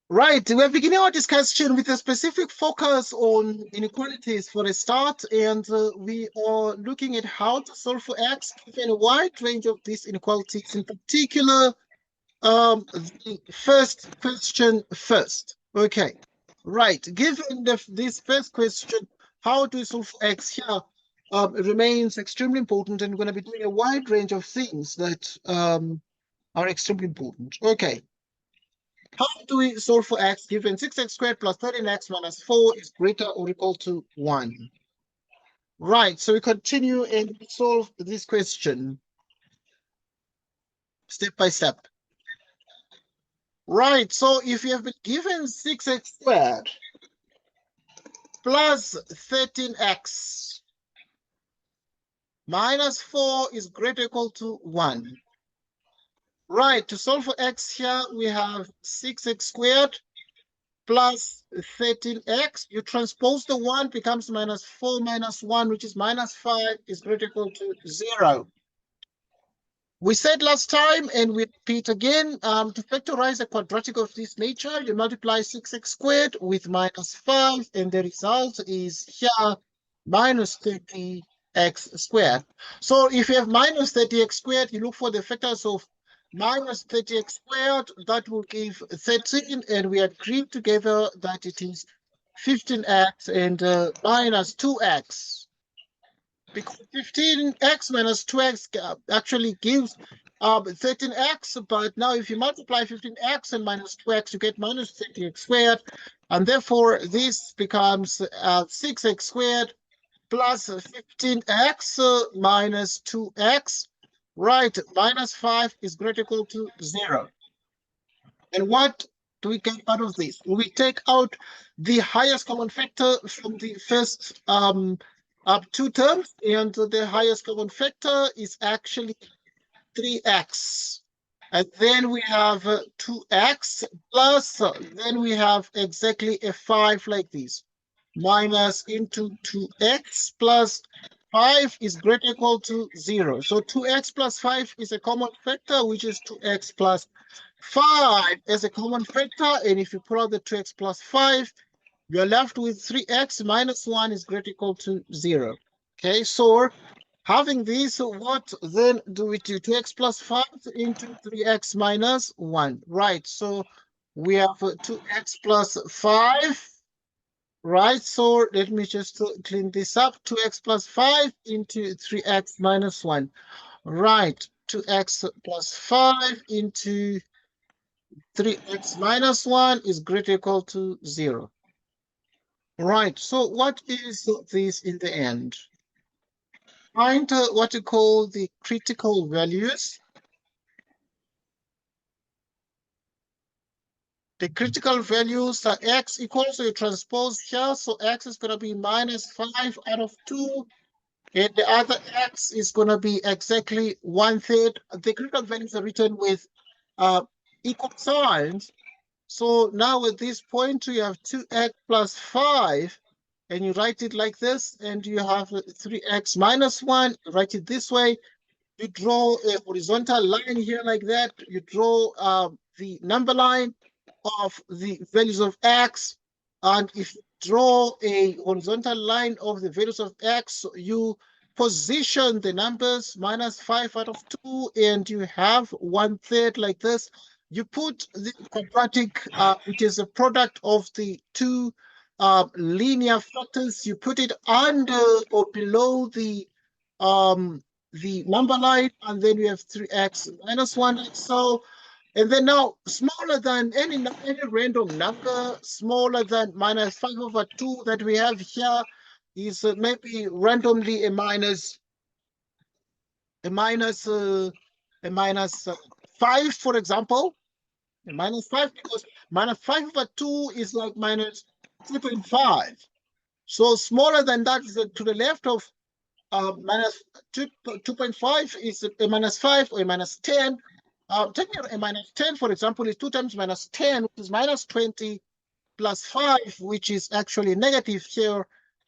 Right, we're beginning our discussion with a specific focus on inequalities for a start, and we are looking at how to solve for x given a wide range of these inequalities. In particular, the first question first. Okay, right. Given this first question, how to solve for x here remains extremely important, and we're going to be doing a wide range of things that are extremely important. Okay. How do we solve for x given 6x squared plus 13x minus 4 is greater or equal to 1? Right, so we continue and solve this question step by step. Right, so if you have been given 6x squared plus 13x minus 4 is greater or equal to 1. Right, to solve for x here, we have 6x squared plus 13x. You transpose the 1, becomes minus 4 minus 1, which is minus 5, is greater or equal to 0. We said last time, and we repeat again, to factorize a quadratic of this nature, you multiply 6x squared with minus 5, and the result is here minus 30x squared. So if you have minus 30x squared, you look for the factors of minus 30x squared, that will give 13, and we agreed together that it is 15x and minus 2x. Because 15x minus 2x actually gives 13x, but now if you multiply 15x and minus 2x, you get minus 30x squared, and therefore this becomes 6x squared plus 15x minus 2x. Right, minus 5 is greater or equal to 0. And what do we get out of this? We take out the highest common factor from the first two terms, and the highest common factor is actually 3x. And then we have 2x plus, then we have exactly a 5 like this. Minus into 2x plus 5 is greater or equal to 0. So 2x plus 5 is a common factor, which is 2x plus 5 as a common factor. And if you pull out the 2x plus 5, you're left with 3x minus 1 is greater or equal to 0. Okay, so having this, what then do we do? 2x plus 5 into 3x minus 1. Right, so we have 2x plus 5. Right, so let me just clean this up. 2x plus 5 into 3x minus 1. Right, 2x plus 5 into 3x minus 1 is greater or equal to 0. Right, so what is this in the end? Find what you call the critical values. The critical values are x equals to a transpose here, so x is going to be minus 5 out of 2, and the other x is going to be exactly 1/3. The critical values are written with equal signs. So now at this point, you have 2x plus 5, and you write it like this, and you have 3x minus 1, write it this way. You draw a horizontal line here like that. You draw the number line of the values of x, and if you draw a horizontal line of the values of x, you position the numbers minus 5 out of 2, and you have 1/3 like this. You put the quadratic, which is a product of the two linear factors, you put it under or below the number line, and then we have 3x minus 1 like so. And then now, smaller than any random number, smaller than minus 5 over 2 that we have here is maybe randomly a minus 5, for example. A minus 5, because minus 5 over 2 is like minus 2.5. So smaller than that is to the left of minus 2.5 is a minus 5 or a minus 10. Taking a minus 10, for example, is 2 times minus 10, which is minus 20, plus 5, which is actually negative here,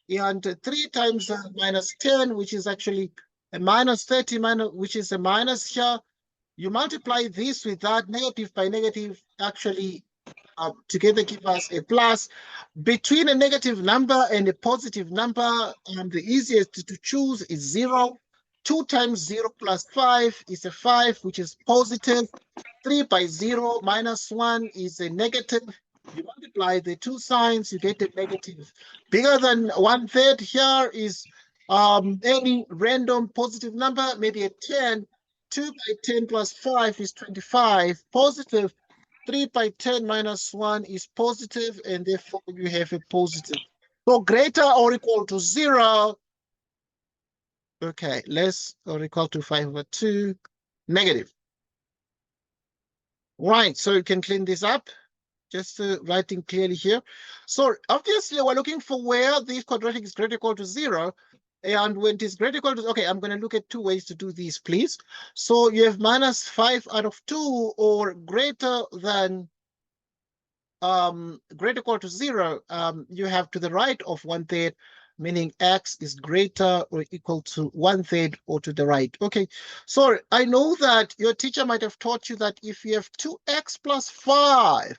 and 3 times minus 10, which is actually a minus 30, which is a minus here. You multiply this with that, negative by negative actually together give us a plus. Between a negative number and a positive number, the easiest to choose is 0. 2 times 0 plus 5 is a 5, which is positive. 3 by 0 minus 1 is a negative. You multiply the two signs, you get a negative. Bigger than 1/3 here is any random positive number, maybe a 10. 2 by 10 plus 5 is 25. Positive. 3 by 10 minus 1 is positive, and therefore you have a positive. So greater or equal to 0. Okay, less or equal to 5/2, negative. Right, so you can clean this up. Just writing clearly here. So obviously we're looking for where this quadratic is greater or equal to 0. And when it is greater or equal to, okay, I'm going to look at two ways to do this, please. So you have minus 5/2 or greater than greater or equal to 0. You have to the right of 1/3, meaning x is greater or equal to 1/3 or to the right. Okay, so I know that your teacher might have taught you that if you have 2x plus 5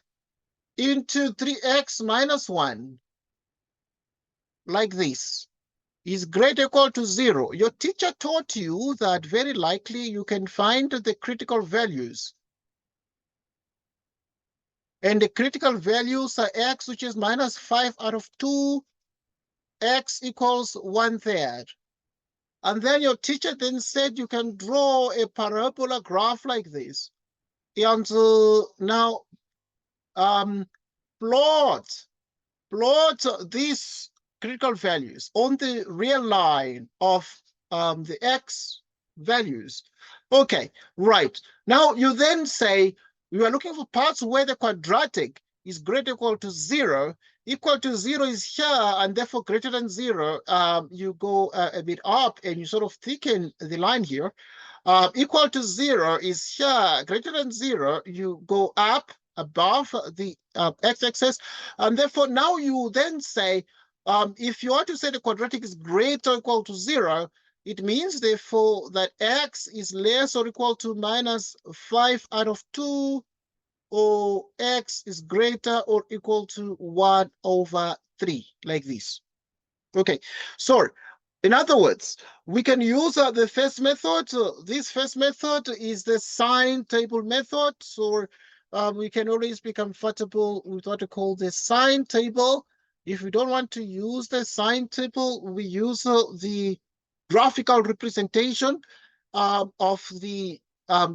into 3x minus 1, like this, is greater or equal to 0. Your teacher taught you that very likely you can find the critical values. And the critical values are x, which is minus 5/2, x equals 1/3. And then your teacher then said you can draw a parabola graph like this. And now plot these critical values on the real line of the x values. Okay, right. Now you then say we are looking for parts where the quadratic is greater or equal to 0. Equal to 0 is here, and therefore greater than 0. You go a bit up and you sort of thicken the line here. Equal to 0 is here, greater than 0. You go up above the x-axis, and therefore now you then say, if you want to say the quadratic is greater or equal to 0, it means therefore that x is less or equal to minus 5/2, or x is greater or equal to 1/3, like this. Okay, so in other words, we can use the first method. This first method is the sign table method. So we can always be comfortable with what we call the sign table. If we don't want to use the sign table, we use the graphical representation of the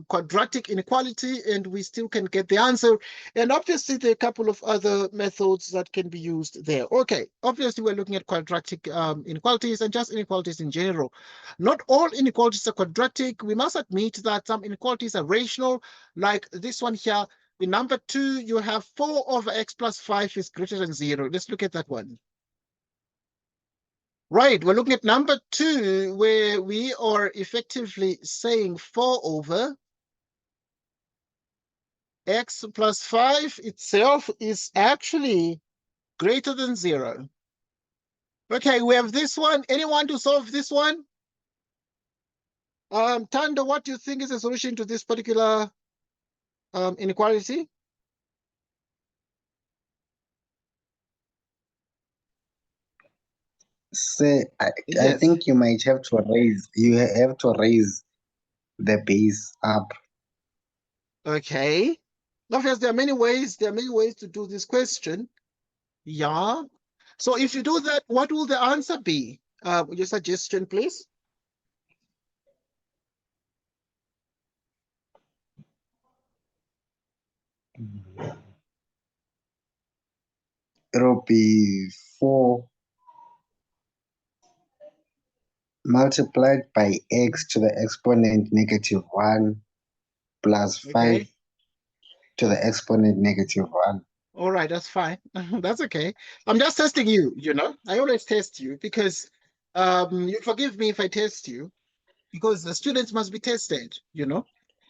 quadratic inequality, and we still can get the answer. And obviously there are a couple of other methods that can be used there. Okay, obviously we're looking at quadratic inequalities and just inequalities in general. Not all inequalities are quadratic. We must admit that some inequalities are rational, like this one here. In number 2, you have 4/x plus 5 is greater than 0. Let's look at that one. Right, we're looking at number 2, where we are effectively saying 4/x plus 5 itself is actually greater than 0. Okay, we have this one. Anyone to solve this one? Tando, what do you think is the solution to this particular inequality? Say, I Yes. think you might have to raise the base up. Okay. Obviously, there are many ways to do this question. Yeah. So if you do that, what will the answer be? Your suggestion, please. It'll be 4 multiplied by x to the exponent -1 plus 5 Okay. to the exponent -1. All right, that's fine. That's okay. I'm just testing you, I always test you because you forgive me if I test you, because the students must be tested.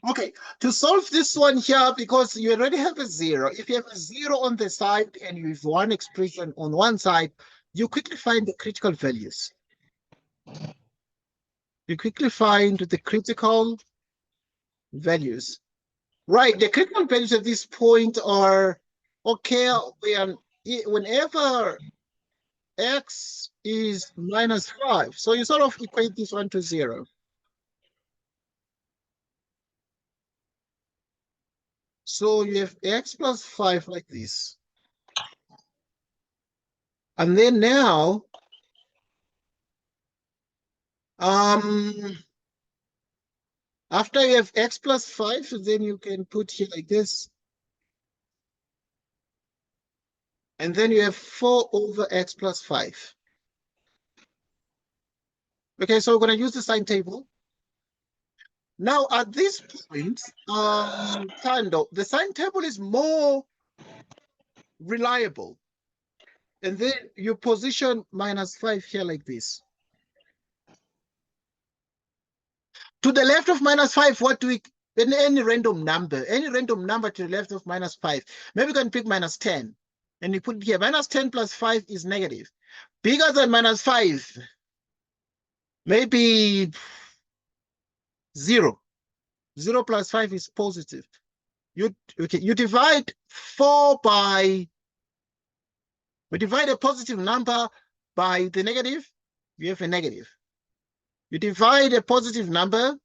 Okay, to solve this one here, because you already have a 0, if you have a 0 on the side and you have one expression on one side, you quickly find the critical values. You quickly find the critical values. Right, the critical values at this point are Okay, whenever x is -5, so you sort of equate this one to 0. So you have x plus 5 like this. And then now, after you have x plus 5, then you can put here like this. And then you have 4 over x plus 5. Okay, so we're going to use the sign table. Now, at this point, Tando, the sign table is more reliable. And then you position -5 here like this. To the left of -5, what do we, any random number to the left of -5. Maybe you can pick -10. And you put it here. -10 plus 5 is negative. Bigger than -5. Maybe 0. 0 plus 5 is positive. You divide 4 by, we divide a positive number by the negative, you have a negative. You divide a positive number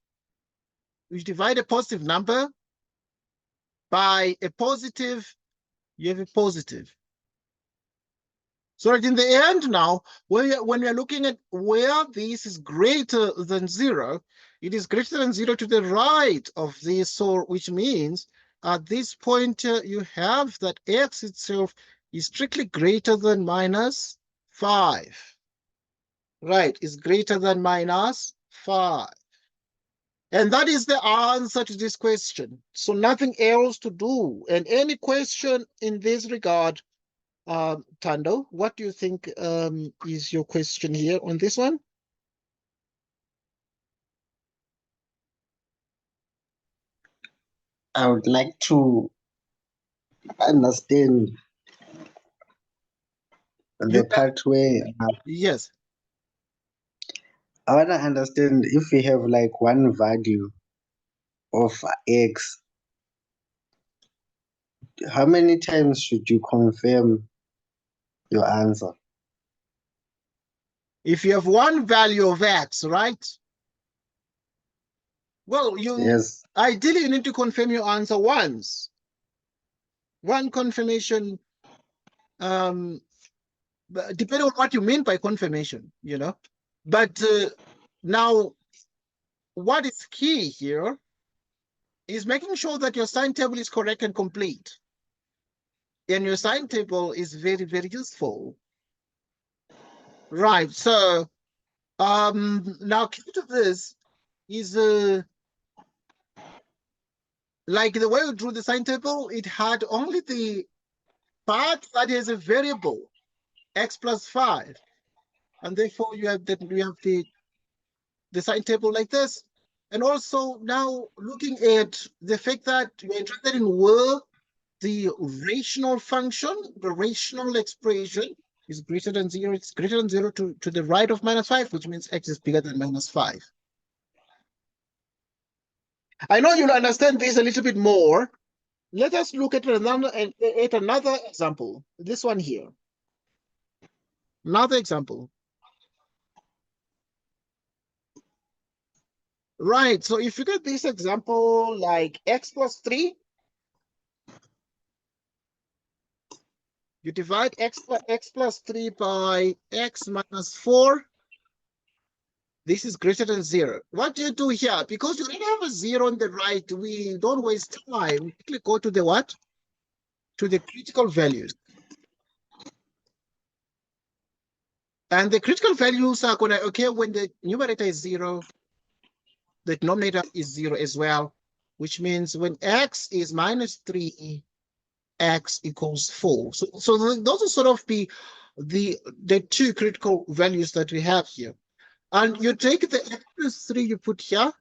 by a positive, you have a positive. So that in the end now, when we are looking at where this is greater than 0, it is greater than 0 to the right of this, so which means at this point you have that x itself is strictly greater than -5. Right, is greater than -5. And that is the answer to this question. So nothing else to do. And any question in this regard, Tando, what do you think is your question here on this one? I would like to understand the part where Yes. I want to understand if we have like one value of x, how many times should you confirm your answer? If you have one value of x, right? Well, Yes. ideally you need to confirm your answer once. One confirmation, depending on what you mean by confirmation, you know. But now, what is key here is making sure that your sign table is correct and complete. And your sign table is very, very useful. Right, so now key to this is like the way we drew the sign table, it had only the part that has a variable x plus 5. And therefore you have the sign table like this. And also now looking at the fact that you're interested in where the rational function, the rational expression is greater than 0. It's greater than 0 to the right of -5, which means x is bigger than -5. I know you'll understand this a little bit more. Let us look at another example. This one here. Another example. Right, so if you get this example like x plus 3, you divide x plus 3 by x minus 4. This is greater than 0. What do you do here? Because you already have a 0 on the right, we don't waste time. We quickly go to the what? To the critical values. And the critical values are going to occur when the numerator is 0, the denominator is 0 as well, which means when x is -3, x equals 4. So those will sort of be the two critical values that we have here. And you take the x plus 3 you put here,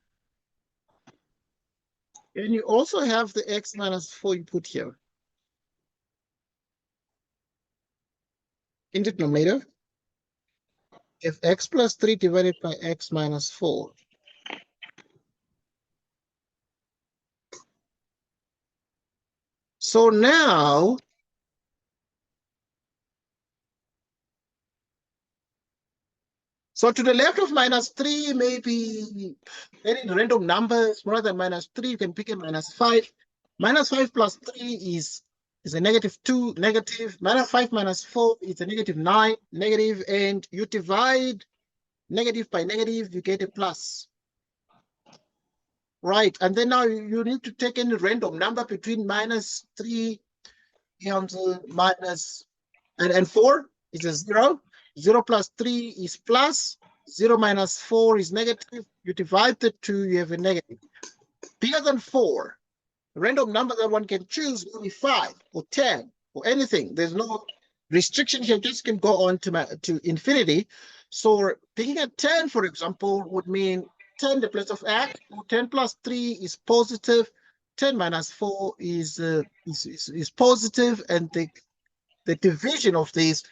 and you also have the x minus 4 you put here. In the denominator, if x plus 3 divided by x minus 4. So now, So to the left of -3, maybe any random number smaller than -3, you can pick a -5. -5 plus 3 is a -2, negative. -5 minus 4 is a -9, negative, and you divide negative by negative, you get a plus. Right, and then now you need to take any random number between -3 and and 4 is a 0. 0 plus 3 is plus. 0 minus 4 is negative. You divide the two, you have a negative. Bigger than 4. A random number that one can choose will be 5 or 10 or anything. There's no restriction here, just can go on to infinity. So picking a 10, for example, would mean 10 the place of x, 10 plus 3 is positive, 10 minus 4 is positive, and the division of this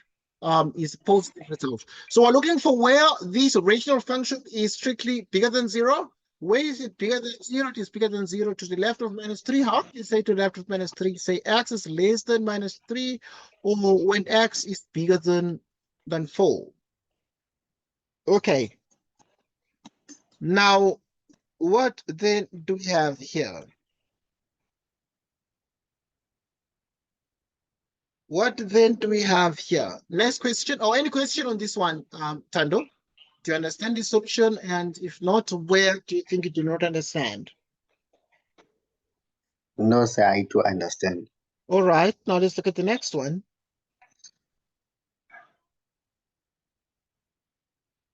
is positive itself. So we're looking for where this rational function is strictly bigger than 0. Where is it bigger than 0? It is bigger than 0 to the left of -3. How do you say to the left of -3? Say x is less than -3, or when x is bigger than 4. Okay. Now, what then do we have here? What then do we have here? Next question, or any question on this one, Tando? Do you understand the solution? And if not, where do you think you do not understand? No, sir, I do understand. All right, now let's look at the next one.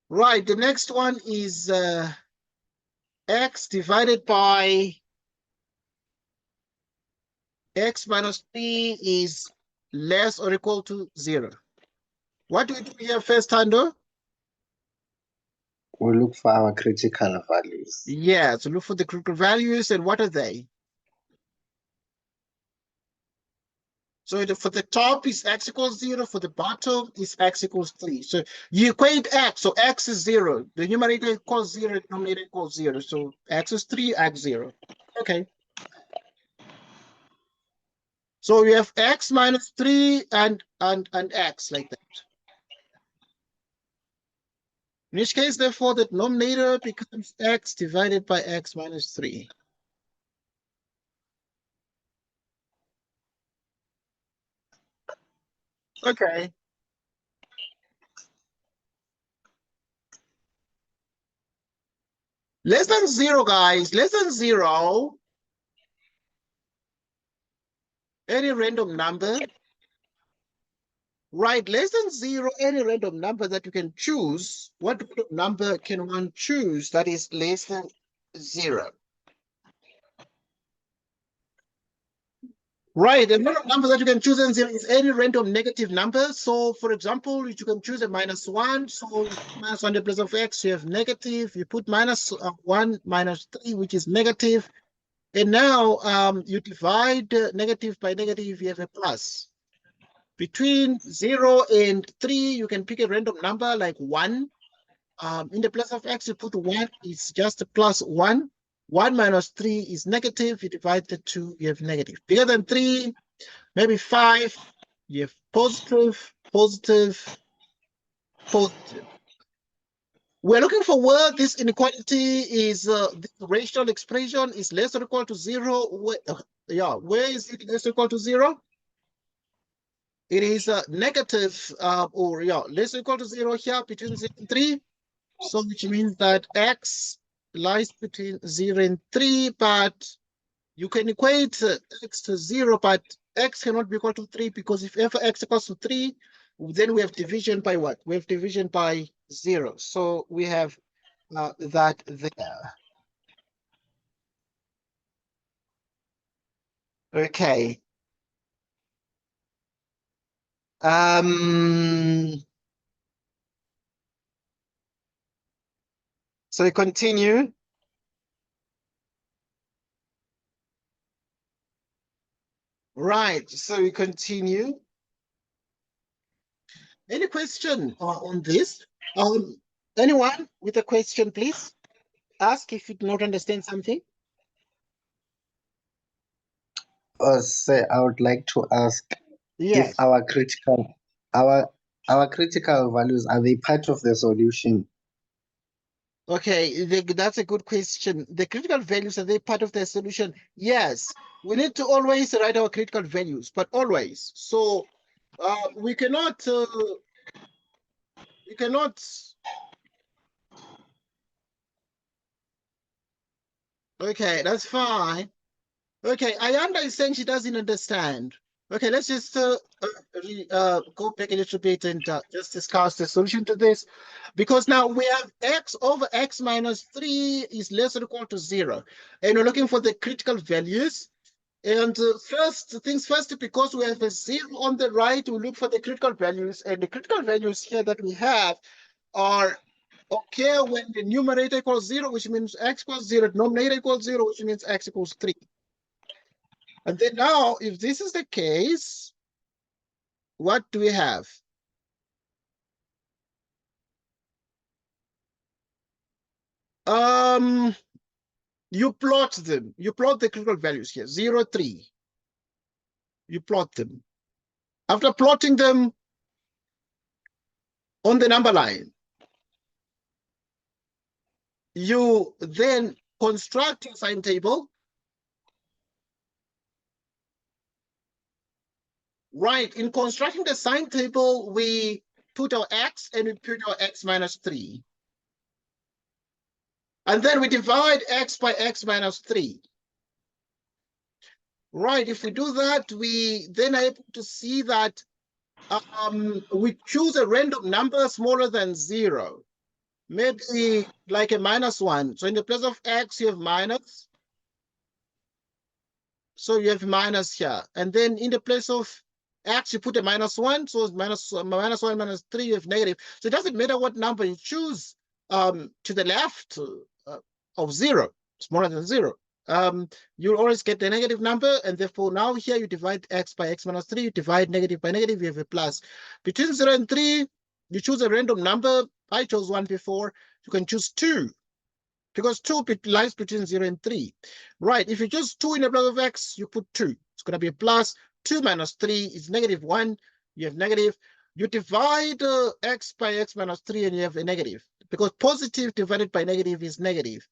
Right, the next one is x divided by x minus 3 is less or equal to 0. What do we do here first, Tando? We look for our critical values. Yeah, so look for the critical values, and what are they? So for the top is x equals 0, for the bottom is x equals 3. So you equate x, so x is 0. The numerator equals 0, the denominator equals 0. So x is 3, x 0. Okay. So we have x minus 3 and x like that. In which case, therefore, the denominator becomes x divided by x minus 3. Okay. Less than 0, guys. Less than 0. Any random number. Right, less than 0, any random number that you can choose. What number can one choose that is less than 0? Right, the number that you can choose in 0 is any random negative number. So, for example, you can choose a -1. So, -1 in the place of x, you have negative. You put -1 minus 3, which is negative. And now you divide negative by negative, you have a plus. Between 0 and 3, you can pick a random number like 1. In the place of x, you put 1, it's just a plus 1. 1 minus 3 is negative. You divide the 2, you have negative. Bigger than 3, maybe 5, you have positive, positive, positive. We're looking for where this inequality is, this rational expression is less or equal to 0. Where is it less or equal to 0? It is negative, less or equal to 0 here between 0 and 3. So which means that x lies between 0 and 3, but you can equate x to 0, but x cannot be equal to 3, because if ever x equals to 3, then we have division by what? We have division by 0. So we have that there. Okay. So we continue. Right, so we continue. Any question on this? Anyone with a question, please? Ask if you do not understand something. Sir, I would like to ask Yes. if our critical values, are they part of the solution? Okay, that's a good question. The critical values, are they part of the solution? Yes, we need to always write our critical values, but always. So we cannot, we cannot, okay, that's fine. Okay, Ayanda is saying she doesn't understand. Okay, let's just go back a little bit and just discuss the solution to this. Because now we have x over x minus 3 is less or equal to 0. And we're looking for the critical values. And first things first, because we have a 0 on the right, we look for the critical values. And the critical values here that we have are okay when the numerator equals 0, which means x equals 0, denominator equals 0, which means x equals 3. And then now, if this is the case, what do we have? You plot them. You plot the critical values here, 0, 3. You plot them. After plotting them on the number line, you then construct your sign table. Right, in constructing the sign table, we put our x and we put our x minus 3. And then we divide x by x minus 3. Right, if we do that, we then are able to see that we choose a random number smaller than 0. Maybe like a -1. So in the place of x, you have minus. So you have minus here. And then in the place of x, you put a -1. So it's -1, -3, you have negative. So it doesn't matter what number you choose to the left of 0, smaller than 0. You always get the negative number, and therefore now here you divide x by x minus 3, you divide negative by negative, you have a plus. Between 0 and 3, you choose a random number. I chose 1 before. You can choose 2, because 2 lies between 0 and 3. Right, if you choose 2 in the place of x, you put 2. It's going to be a plus. 2 minus 3 is -1. You have negative. You divide x by x minus 3, and you have a negative, because positive divided by negative is negative.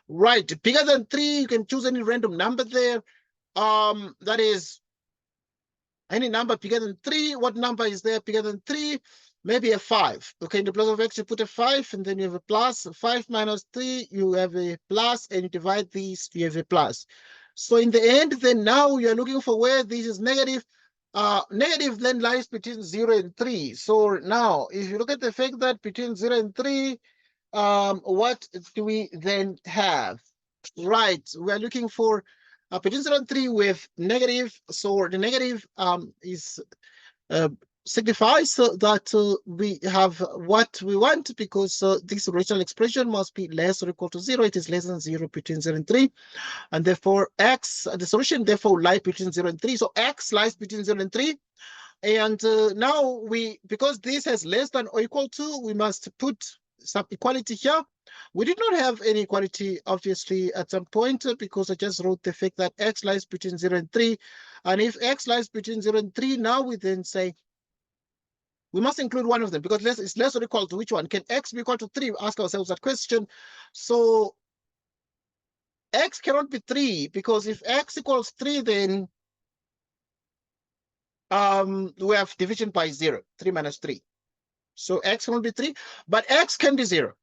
Right, bigger than 3, you can choose any random number there. That is any number bigger than 3. What number is there bigger than 3? Maybe a 5. Okay, in the place of x, you put a 5, and then you have a plus. 5 minus 3, you have a plus, and you divide these, you have a plus. So in the end, then now you're looking for where this is negative. Negative then lies between 0 and 3. So now, if you look at the fact that between 0 and 3, what do we then have? Right, we're looking for between 0 and 3 with negative. So the negative is signifies that we have what we want, because this original expression must be less or equal to 0. It is less than 0 between 0 and 3. And therefore, x, the solution therefore lies between 0 and 3. So x lies between 0 and 3. And now because this has less than or equal to, we must put some equality here. We did not have any equality, obviously, at some point, because I just wrote the fact that x lies between 0 and 3. And if x lies between 0 and 3, now we then say we must include one of them, because it's less or equal to which one? Can x be equal to 3? We ask ourselves that question. So x cannot be 3, because if x equals 3, then we have division by 0, 3 minus 3. So x will be 3, but x can be 0.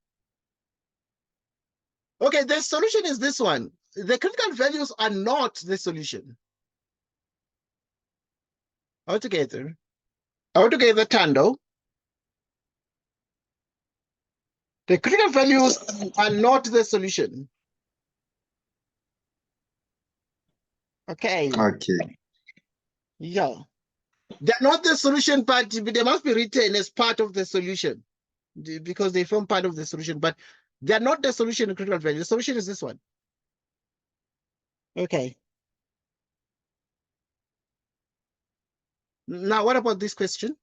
Okay, the solution is this one. The critical values are not the solution. Altogether, Tando, the critical values are not the solution. Okay. Okay. Yeah. They're not the solution, but they must be written as part of the solution, because they form part of the solution, but they're not the solution in critical value. The solution is this one. Okay. Now, what about this question?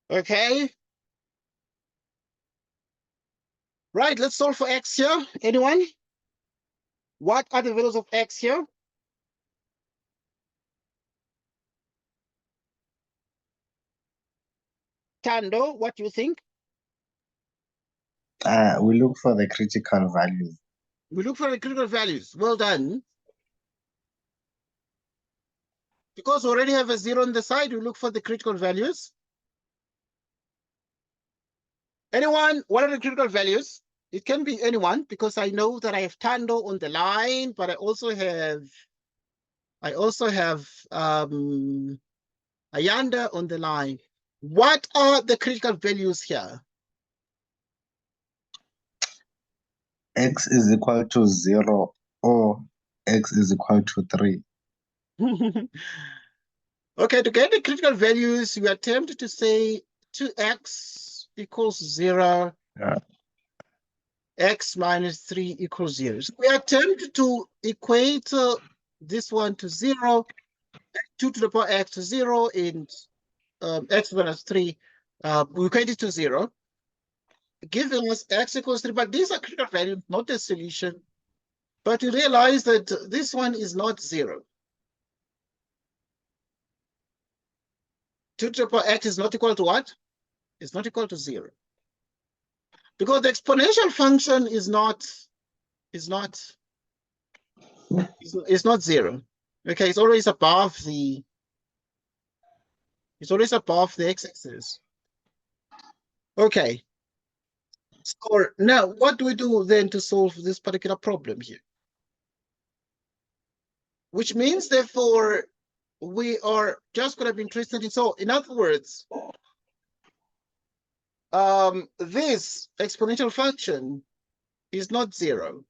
Okay. Right, let's solve for x here. Anyone? What are the values of x here? Tando, what do you think? We look for the critical values. We look for the critical values. Well done. Because we already have a 0 on the side, we look for the critical values. Anyone? What are the critical values? It can be anyone, because I know that I have Tando on the line, but I also have Ayanda on the line. What are the critical values here? X is equal to 0 or X is equal to 3. Okay, to get the critical values, we attempt to say 2x equals 0. Yeah. X minus 3 equals 0. So we attempt to equate this one to 0, 2 to the power x to 0, and x minus 3, we equate it to 0, giving us x equals 3. But these are critical values, not a solution. But you realize that this one is not 0. 2 to the power x is not equal to what? It's not equal to 0. Because the exponential function is not 0. Okay, it's always above the x-axis. Okay. So now what do we do then to solve this particular problem here? Which means therefore we are just going to be interested in, so in other words, this exponential function is not 0,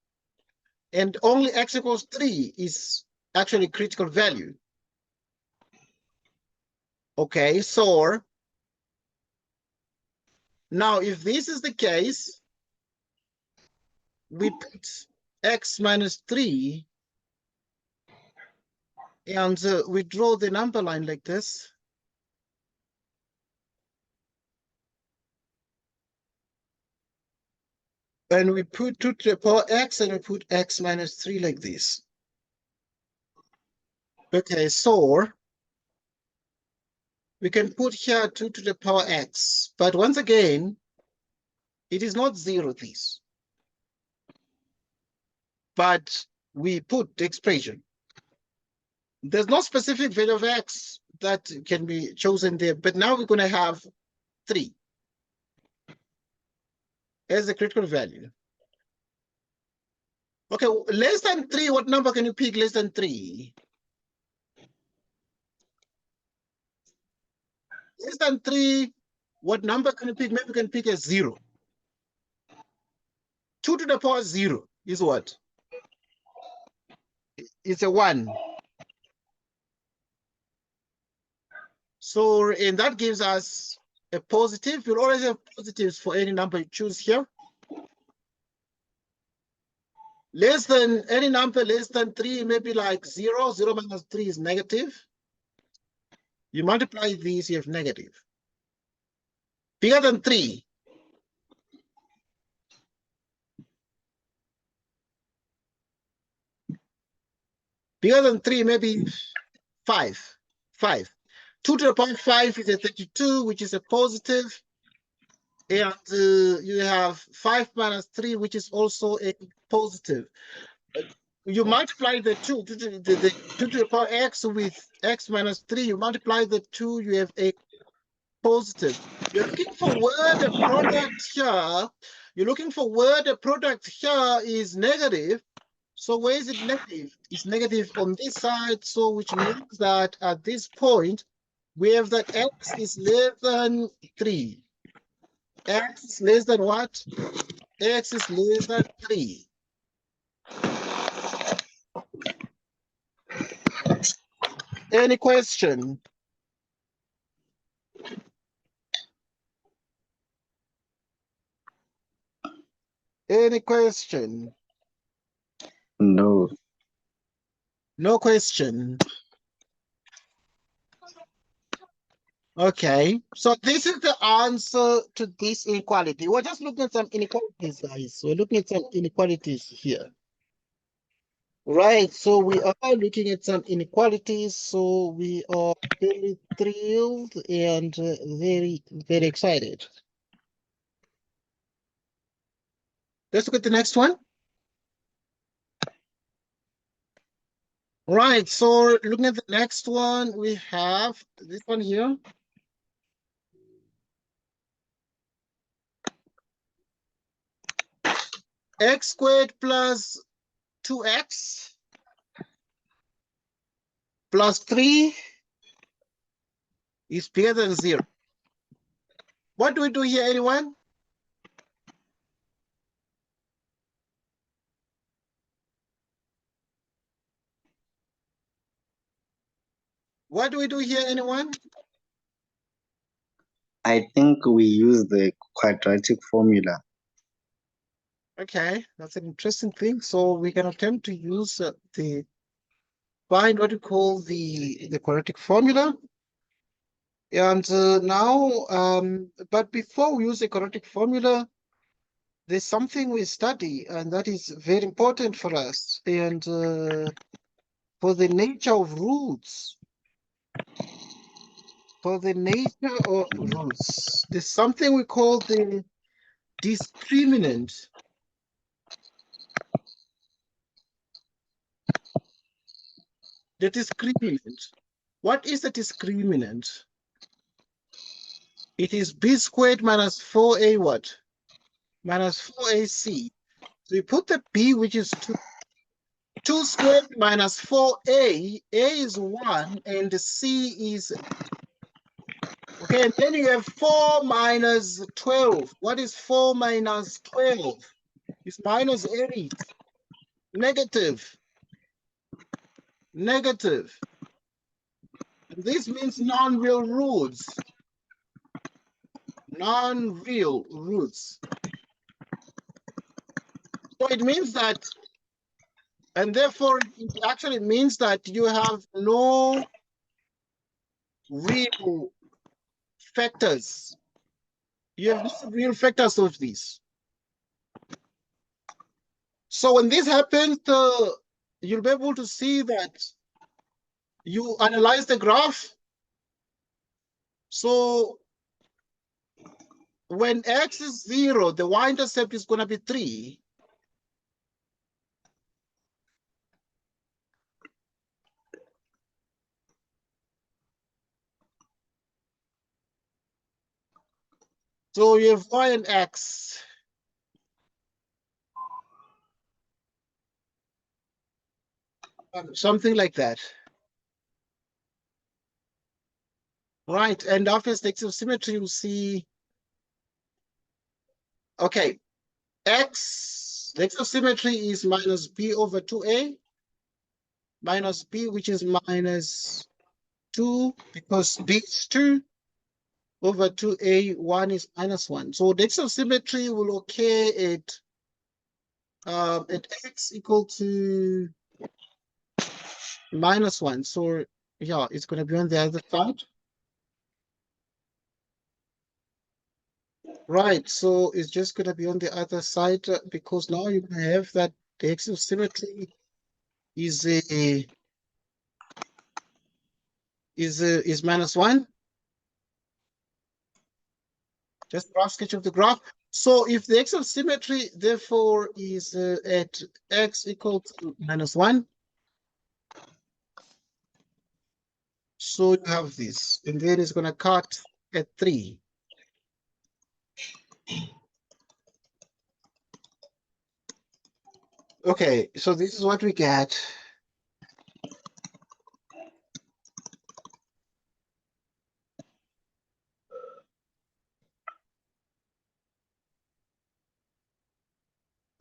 and only x equals 3 is actually critical value. Okay, so now if this is the case, we put x minus 3 and we draw the number line like this. And we put 2 to the power x and we put x minus 3 like this. Okay, so we can put here 2 to the power x, but once again, it is not 0 this. But we put the expression. There's no specific value of x that can be chosen there, but now we're going to have 3 as the critical value. Okay, less than 3, what number can you pick less than 3? Less than 3, what number can you pick? Maybe you can pick a 0. 2 to the power 0 is what? It's a 1. So, and that gives us a positive. You'll always have positives for any number you choose here. Less than any number less than 3, maybe like 0. 0 minus 3 is negative. You multiply these, you have negative. Bigger than 3. Bigger than 3, maybe 5. 5. 2 to the power 5 is a 32, which is a positive. And you have 5 minus 3, which is also a positive. You multiply the 2 to the 2 to the power x with x minus 3. You multiply the 2, you have a positive. You're looking for where the product here. You're looking for where the product here is negative. So where is it negative? It's negative on this side. So which means that at this point, we have that x is less than 3. X is less than what? X is less than 3. Any question? Any question? No. No question. Okay, so this is the answer to this inequality. We're just looking at some inequalities, guys. We're looking at some inequalities here. Right, so we are looking at some inequalities. So we are very thrilled and very, very excited. Let's look at the next one. Right, so looking at the next one, we have this one here. X squared plus 2x plus 3 is bigger than 0. What do we do here, anyone? What do we do here, anyone? I think we use the quadratic formula. Okay, that's an interesting thing. So we can attempt to use find what we call the quadratic formula. And but before we use the quadratic formula, there's something we study, and that is very important for us. And for the nature of roots, there's something we call the discriminant. The discriminant. What is the discriminant? It is b squared minus 4a what? Minus 4ac. So we put the b, which is 2. 2 squared minus 4a. A is 1 and the c is... Okay, and then you have 4 minus 12. What is 4 minus 12? It's minus 8. Negative. Negative. And this means non-real roots. Non-real roots. So it means that, and therefore it actually means that you have no real factors. You have no real factors of these. So when this happens, you'll be able to see that you analyze the graph. So when x is 0, the y-intercept is going to be 3. So you have y and x. Something like that. Right, and after the x of symmetry, you see, okay, x, the x of symmetry is minus b over 2a, minus b, which is minus 2, because b is 2, over 2a, 1 is minus 1. So the x of symmetry will occur at x equal to minus 1. So yeah, it's going to be on the other side. Right, so it's just going to be on the other side because now you have that the x of symmetry is minus 1. Just rough sketch of the graph. So if the x of symmetry therefore is at x equal to minus 1, so you have this, and then it's going to cut at 3. Okay, so this is what we get.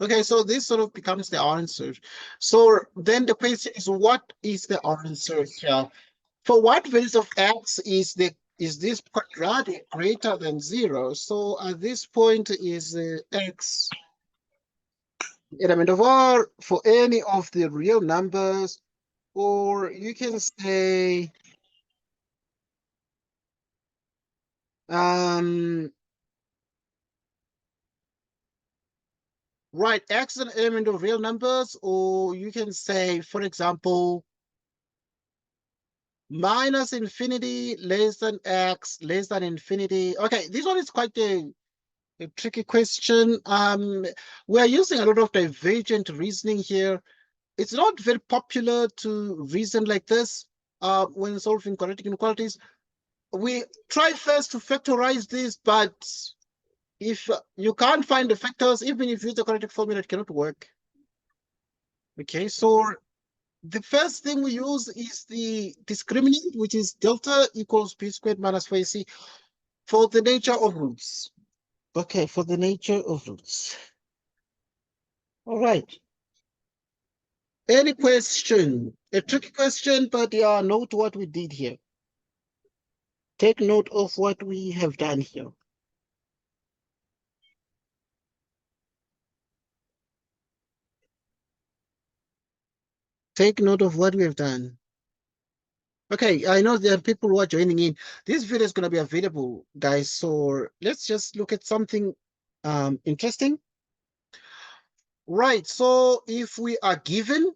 Okay, so this sort of becomes the answer. So then the question is, what is the answer here? For what values of x is this quadratic greater than 0? So at this point is x element of R for any of the real numbers, or you can say Right, x is an element of real numbers, or you can say, for example, minus infinity less than x less than infinity. Okay, this one is quite a tricky question. We're using a lot of divergent reasoning here. It's not very popular to reason like this when solving quadratic inequalities. We try first to factorize this, but if you can't find the factors, even if you use the quadratic formula, it cannot work. Okay, so the first thing we use is the discriminant, which is delta equals b squared minus 4ac for the nature of roots. Okay, for the nature of roots. All right. Any question? A tricky question, but yeah, note what we did here. Take note of what we have done here. Take note of what we have done. Okay, I know there are people who are joining in. This video is going to be available, guys. So let's just look at something interesting. Right, so if we are given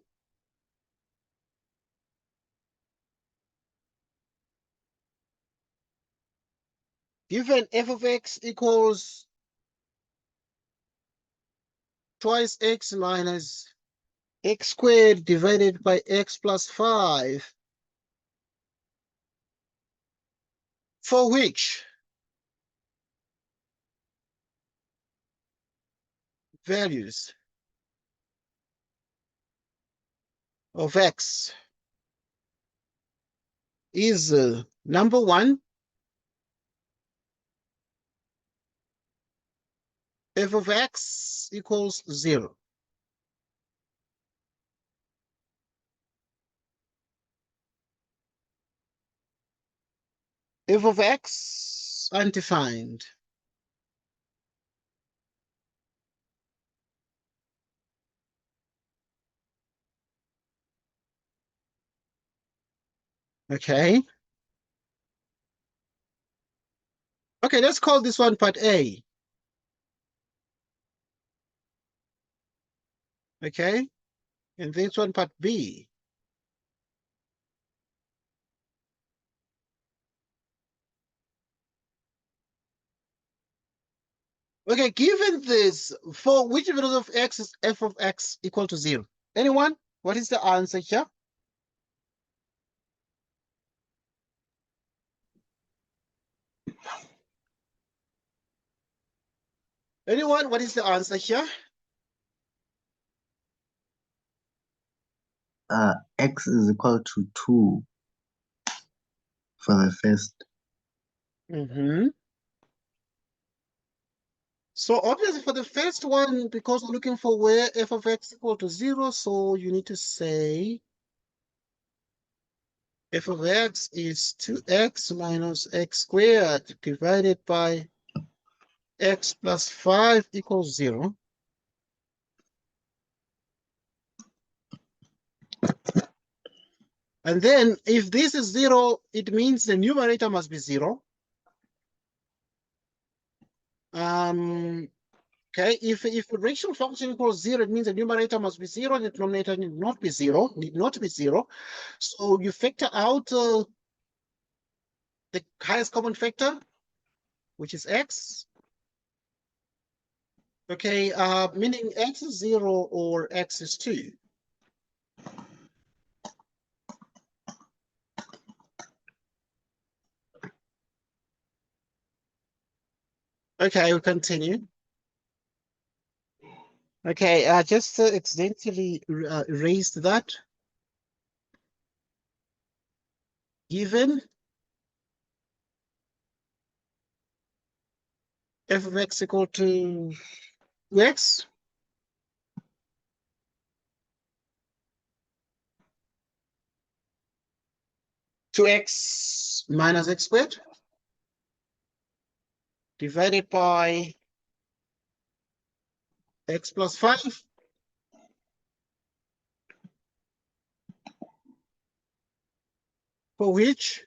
f of x equals twice x minus x squared divided by x plus 5, for which values of x is number 1, f of x equals 0. F of x undefined. Okay. Okay, let's call this one part A. Okay. And this one part B. Okay, given this, for which value of x is f of x equal to 0? Anyone? What is the answer here? Anyone? What is the answer here? X is equal to 2 for the first. So obviously for the first one, because we're looking for where f of x equal to 0, so you need to say f of x is 2x minus x squared divided by x plus 5 equals 0. And then if this is 0, it means the numerator must be 0. Okay, if the rational function equals 0, it means the numerator must be 0, the denominator need not be 0, need not be 0. So you factor out the highest common factor, which is x. Okay, meaning x is 0 or x is 2. Okay, we'll continue. Okay, I just accidentally erased that. Given f of x equal to x, to x minus x squared divided by x plus 5, for which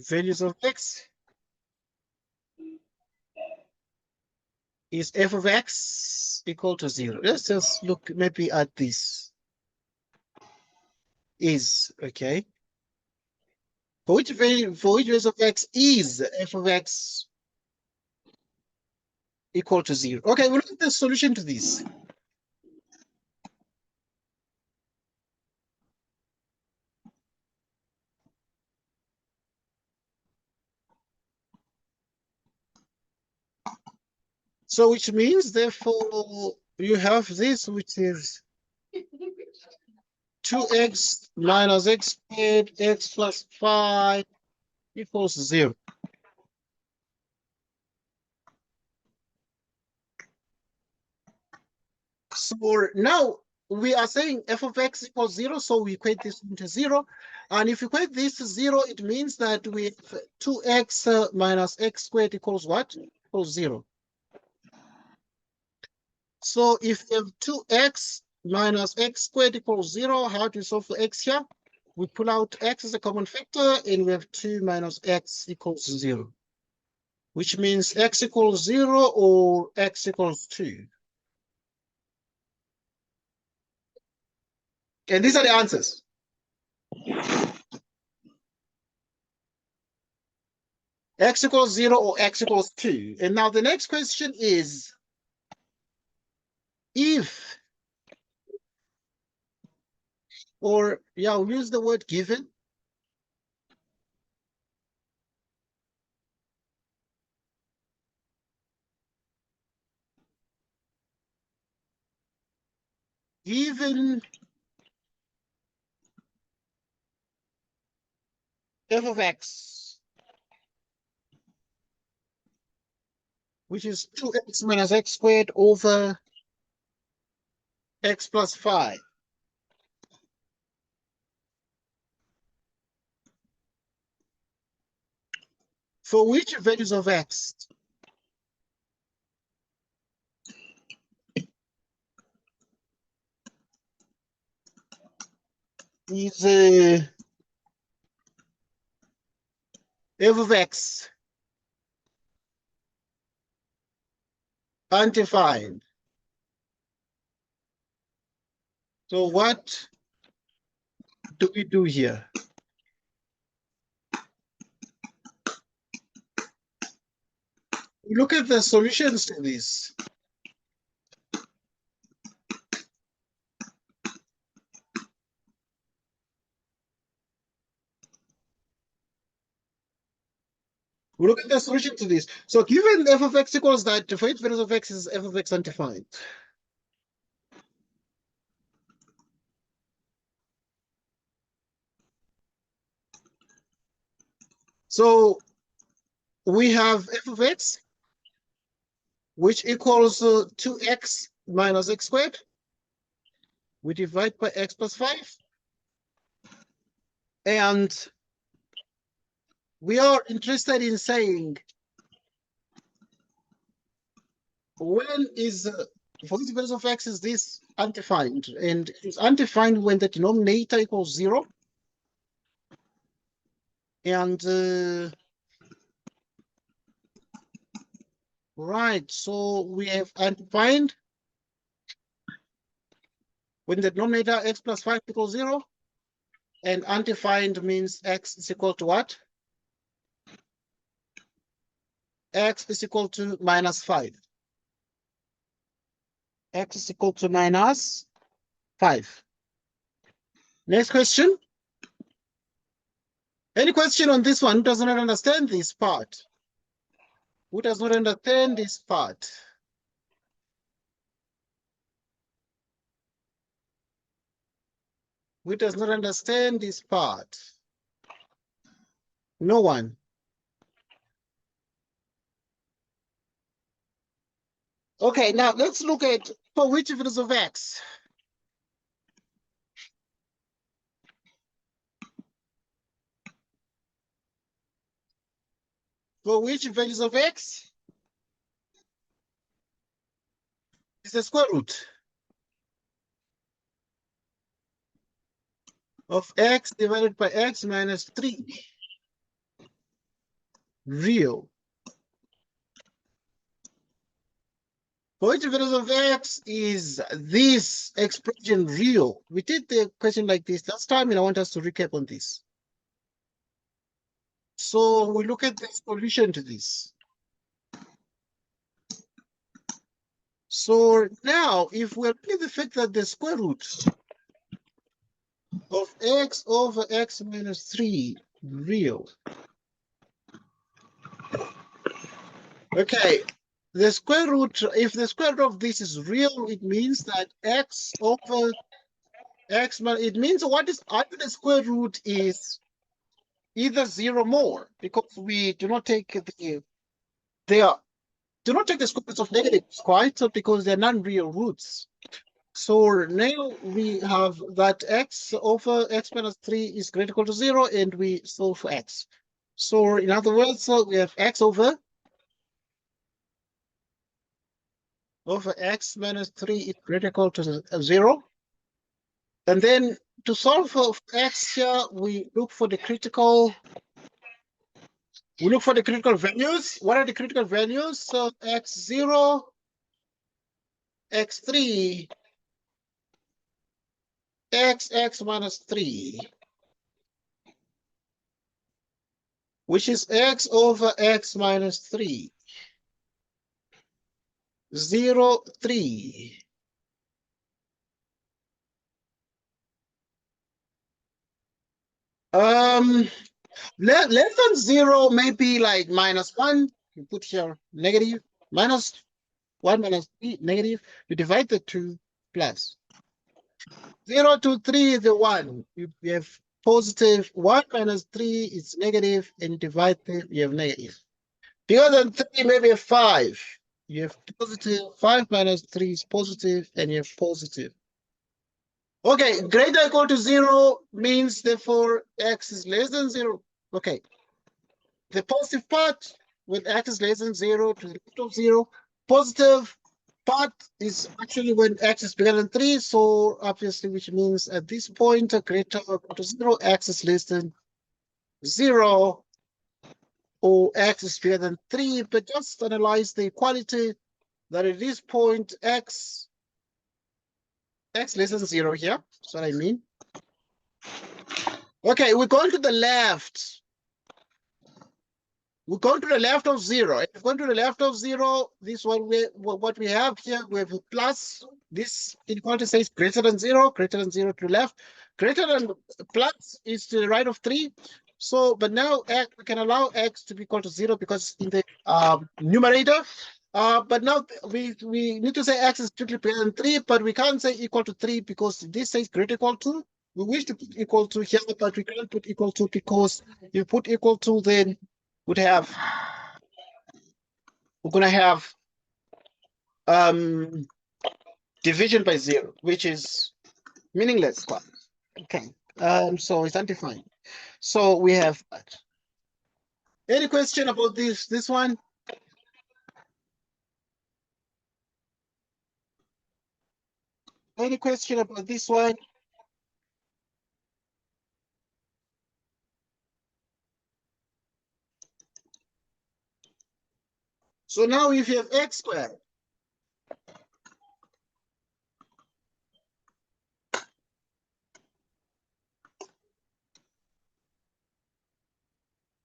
values of x is f of x equal to 0. Let's just look maybe at this. Is, okay. For which values of x is f of x equal to 0? Okay, we'll look at the solution to this. So which means, therefore, you have this, which is 2x minus x squared, x plus 5 equals 0. So now we are saying f of x equals 0, so we equate this into 0. And if you equate this to 0, it means that we have 2x minus x squared equals what? Equals 0. So if you have 2x minus x squared equals 0, how do you solve for x here? We pull out x as a common factor, and we have 2 minus x equals 0, which means x equals 0 or x equals 2. And these are the answers. X equals 0 or x equals 2. And now the next question is, if, or yeah, we'll use the word given. Given f of x, which is 2x minus x squared over x plus 5. For which values of x is f of x undefined? So what do we do here? Look at the solutions to this. We look at the solution to this. So given f of x equals that, for each values of x is f of x undefined. So we have f of x, which equals 2x minus x squared. We divide by x plus 5. And we are interested in saying, when is, for each values of x is this undefined? And it's undefined when the denominator equals 0. And right, so we have undefined when the denominator x plus 5 equals 0, and undefined means x is equal to what? X is equal to minus 5. X is equal to minus 5. Next question. Any question on this one? Who does not understand this part? Who does not understand this part? Who does not understand this part? No one. Okay, now let's look at for which values of x. For which values of x is the square root of x divided by x minus 3. real. For which value of x is this expression real? We did the question like this last time, and I want us to recap on this. So we look at the solution to this. So now, if we're looking at the fact that the square root of x over x minus 3 real. Okay, the square root, if the square root of this is real, it means that x over x, it means what is either the square root is either 0 more, because we do not take the, do not take the square roots of negatives, quite, so because they're non-real roots. So now we have that x over x minus 3 is greater or equal to 0, and we solve for x. So in other words, so we have x over x minus 3 is greater or equal to 0. And then to solve for x here, we look for the critical values. What are the critical values? So x0, x3, x minus 3, which is x over x minus 3, 0, 3. Less than 0, maybe like -1. You put here negative, -1 minus 3, negative. You divide the 2 plus. 0 to 3 is the 1. You have positive. 1 minus 3 is negative, and divide them, you have negative. Bigger than 3, maybe a 5. You have positive. 5 minus 3 is positive, and you have positive. Okay, greater or equal to 0 means therefore x is less than 0. Okay. The positive part when x is less than 0 to the left of 0. Positive part is actually when x is bigger than 3. So obviously, which means at this point, greater or equal to 0, x is less than 0, or x is bigger than 3. But just analyze the equality that at this point, x less than 0 here. That's what I mean. Okay, we're going to the left. We're going to the left of 0. If we're going to the left of 0, this one, what we have here, we have a plus. This inequality says greater than 0 to the left. Greater than plus is to the right of 3. So, but now we can allow x to be equal to 0 because in the numerator. But now we need to say x is strictly greater than 3, but we can't say equal to 3 because this says greater equal to. We wish to put equal to here, but we can't put equal to because if you put equal to, then we're gonna have division by 0, which is meaningless. Okay, so it's undefined. So we have that. Any question about this one? Any question about this one? So now if you have x squared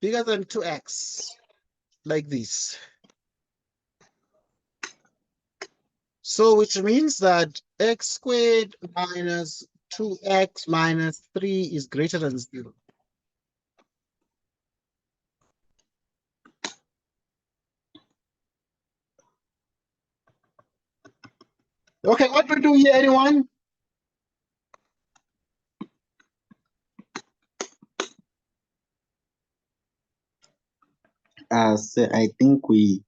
bigger than 2x, like this. So which means that x squared minus 2x minus 3 is greater than 0. Okay, what do we do here, anyone? So I think we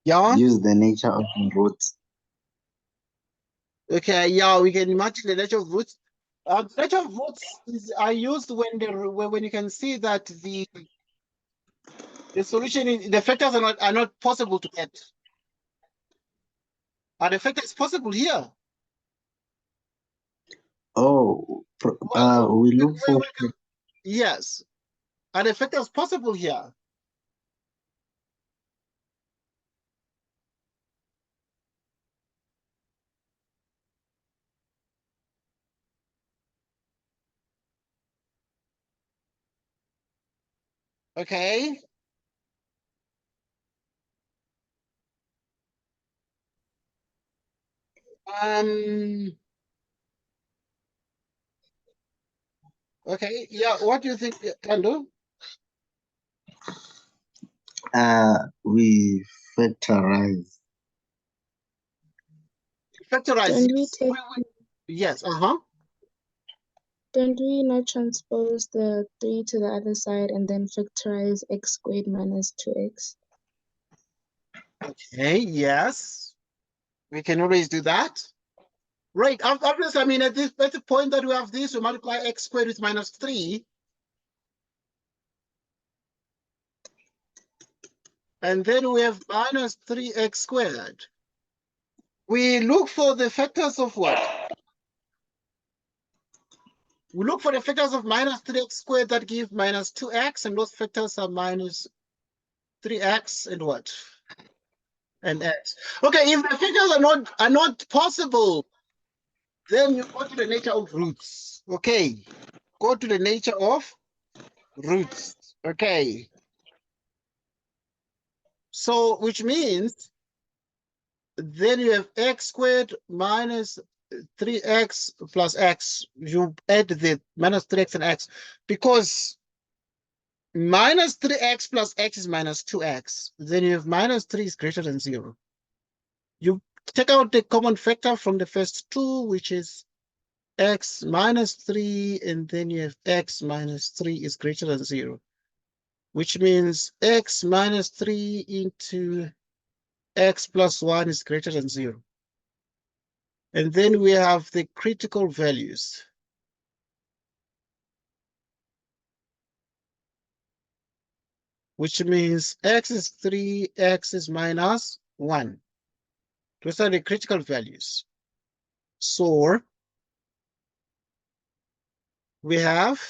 use the nature of the roots. Okay, yeah, we can imagine the nature of roots. The nature of roots are used when you can see that the solution is, the factors are not possible to get. Are the factors possible here? Oh, we look for. Yes. Are the factors possible here? Okay. Okay, yeah, what do you think can do? We factorize. Factorize. Don't we Yes. take, Yes, don't we not transpose the 3 to the other side and then factorize x squared minus 2x? Okay, yes. We can always do that. Right, obviously, I mean, at the point that we have this, we multiply x squared with minus 3. And then we have minus 3x squared. We look for the factors of what? We look for the factors of minus 3x squared that give minus 2x, and those factors are minus 3x and what? And x. Okay, if the factors are not possible, then you go to the nature of roots. Okay, go to the nature of roots. Okay. So, which means then you have x squared minus 3x plus x. You add the minus 3x and x, because minus 3x plus x is minus 2x. Then you have minus 3 is greater than 0. You take out the common factor from the first two, which is x minus 3, and then you have x minus 3 is greater than 0, which means x minus 3 into x plus 1 is greater than 0. And then we have the critical values. Which means x is 3, x is minus 1. Those are the critical values. So we have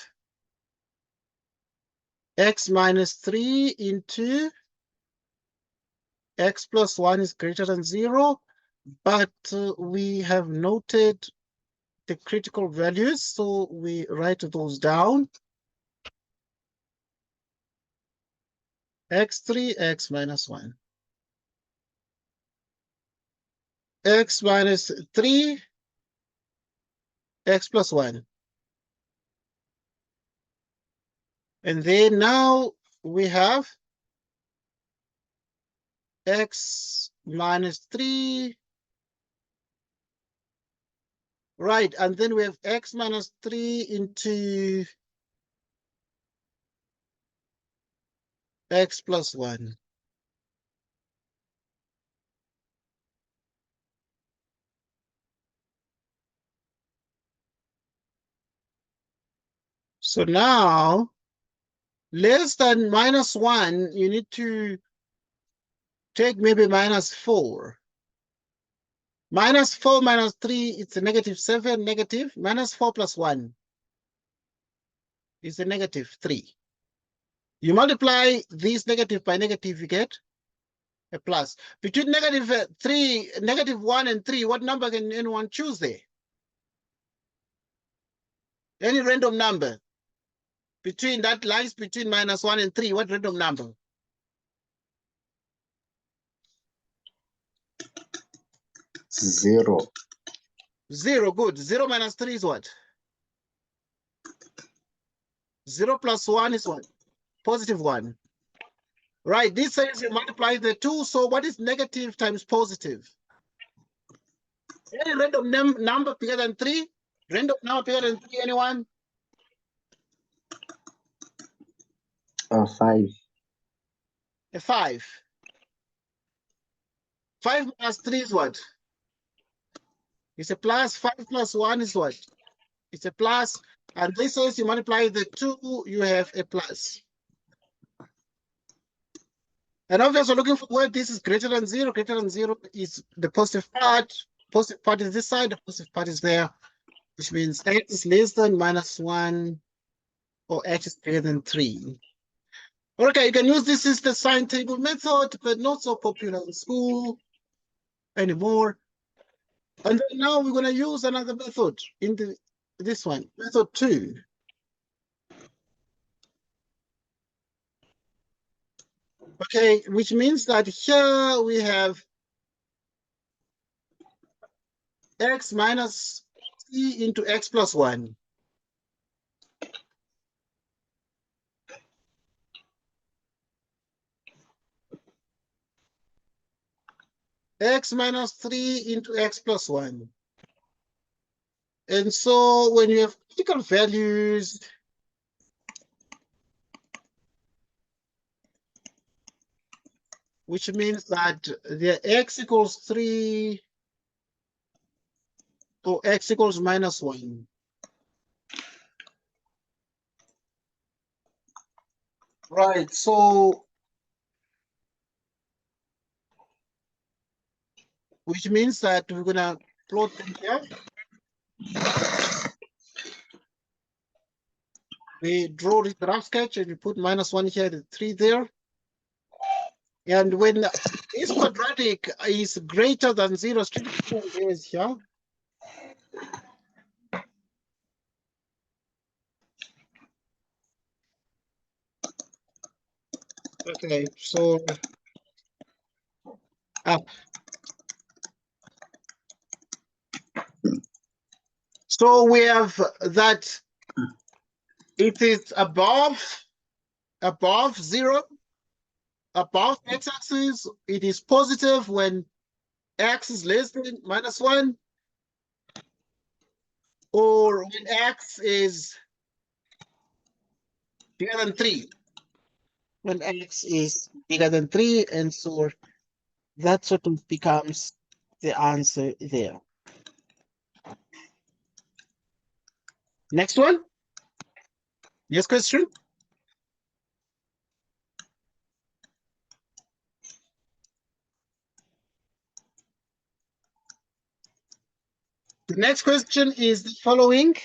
x minus 3 into x plus 1 is greater than 0, but we have noted the critical values, so we write those down. x3, x minus 1. X minus 3, x plus 1. And then now we have x minus 3. Right, and then we have x minus 3 into x plus 1. So now, less than minus 1, you need to take maybe minus 4. Minus 4 minus 3, it's a negative 7, negative. Minus 4 plus 1 is a negative 3. You multiply this negative by negative, you get a plus. Between negative 3, negative 1 and 3, what number can anyone choose there? Any random number. Between that lies between minus 1 and 3, what random number? 0. 0, good. 0 minus 3 is what? 0 plus 1 is what? Positive 1. Right, this says you multiply the 2, so what is negative times positive? Any random number bigger than 3? Random number bigger than 3, anyone? 5. A 5. 5 minus 3 is what? It's a plus. 5 plus 1 is what? It's a plus. And this says you multiply the 2, you have a plus. And obviously looking for where this is greater than 0. Greater than 0 is the positive part. Positive part is this side, the positive part is there, which means x is less than minus 1 or x is greater than 3. Okay, you can use this as the sign table method, but not so popular in school anymore. And then now we're going to use another method in this one, method 2. Okay, which means that here we have x minus t into x plus 1. X minus 3 into x plus 1. And so when you have critical values, which means that the x equals 3 or x equals minus 1. Right, so which means that we're gonna plot them here. We draw the rough sketch and we put minus 1 here, the 3 there. And when this quadratic is greater than 0, is here. Okay, so up. So we have that it is above 0, above x-axis. It is positive when x is less than minus 1, or when x is bigger than 3. When x is bigger than 3, and so that sort of becomes the answer there. Next one. Yes, question? The next question is the following.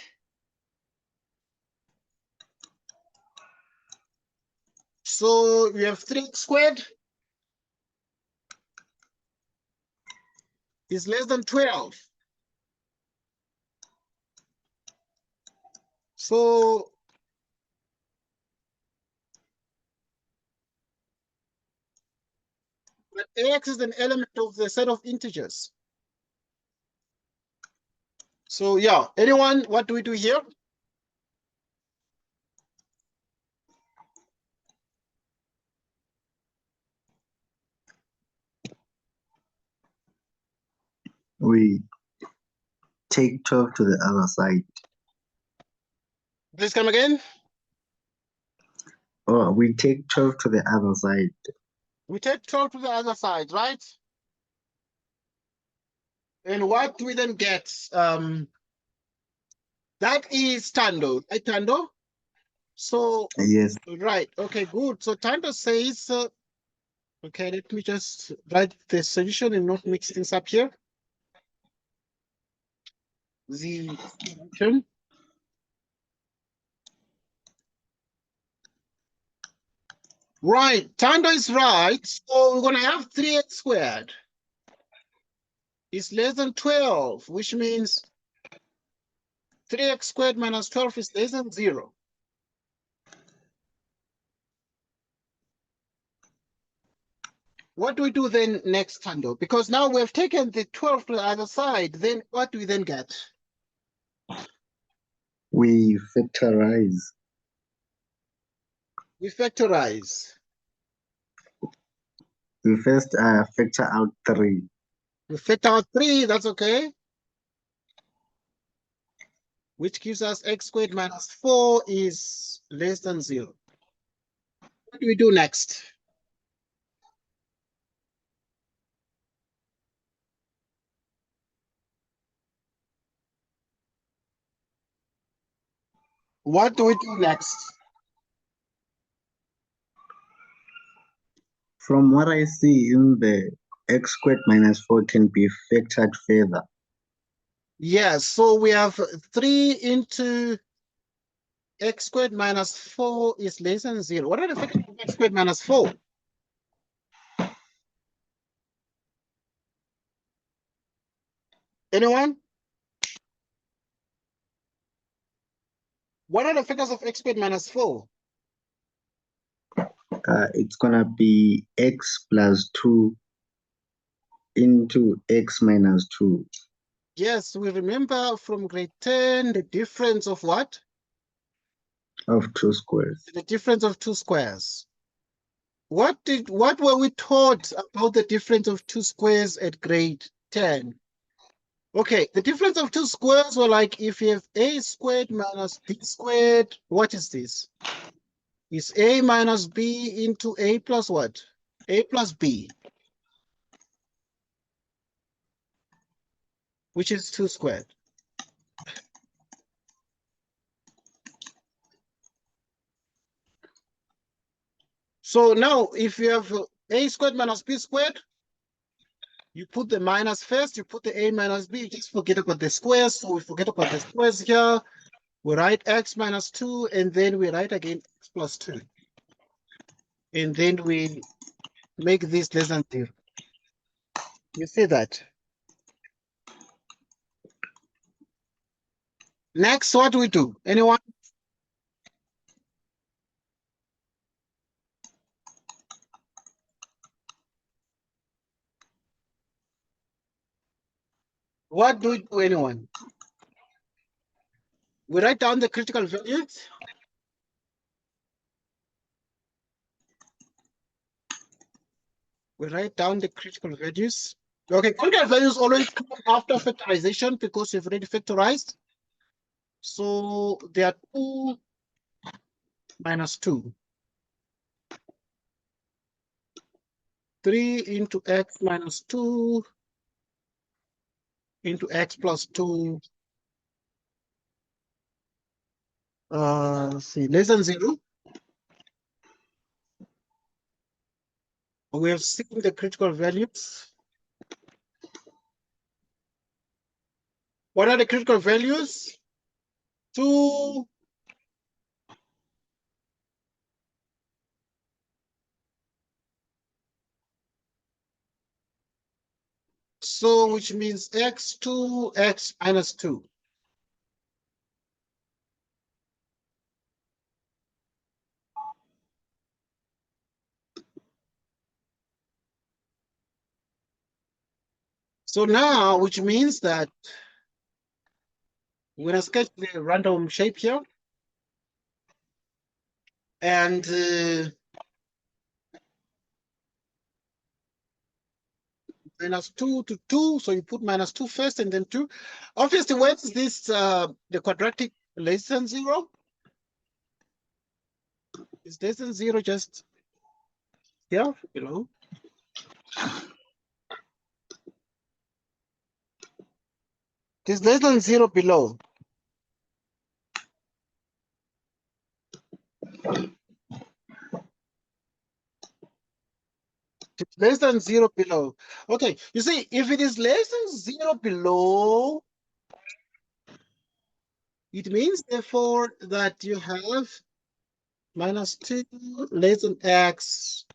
So we have 3x squared is less than 12. So but x is an element of the set of integers. So yeah, anyone, what do we do here? We take 12 to the other side. Please come again. Oh, we take 12 to the other side. We take 12 to the other side, right? And what do we then get? That is Tando, right, Tando? So, Yes. right, okay, good. So Tando says, okay, let me just write the solution and not mix things up here. The solution. Right, Tando is right. So we're gonna have 3x squared is less than 12, which means 3x squared minus 12 is less than 0. What do we do then next, Tando? Because now we've taken the 12 to the other side, then what do we then get? We factorize. We factorize. We first factor out 3. We factor out 3, that's okay. Which gives us x squared minus 4 is less than 0. What do we do next? What do we do next? From what I see in the x squared minus 4 can be factored further. Yes, so we have 3 into x squared minus 4 is less than 0. What are the factors of x squared minus 4? Anyone? What are the factors of x squared minus 4? it's gonna be x plus 2 into x minus 2. Yes, we remember from grade 10 the difference of what? Of 2 squares. The difference of two squares. What were we taught about the difference of two squares at grade 10? Okay, the difference of two squares were like if you have a squared minus b squared, what is this? Is a minus b into a plus what? A plus b, which is 2 squared. So now if you have a squared minus b squared, you put the minus first, you put the a minus b, you just forget about the squares. So we forget about the squares here. We write x minus 2, and then we write again x plus 2. And then we make this less than 0. You see that? Next, what do we do? Anyone? What do we do, anyone? We write down the critical values. We write down the critical values. Okay, critical values always come after factorization because we've already factorized. So they are 2 minus 2. 3 into x minus 2 into x plus 2. Let's see, less than 0. We have seen the critical values. What are the critical values? 2. So which means x2, x minus 2. So now, which means that we're gonna sketch the random shape here. And minus 2 to 2, so you put minus 2 first and then 2. Obviously, where is this, the quadratic less than 0? Is less than 0 just here below? It is less than 0 below. It's less than 0 below. Okay, you see, if it is less than 0 below, it means therefore that you have minus 2 less than x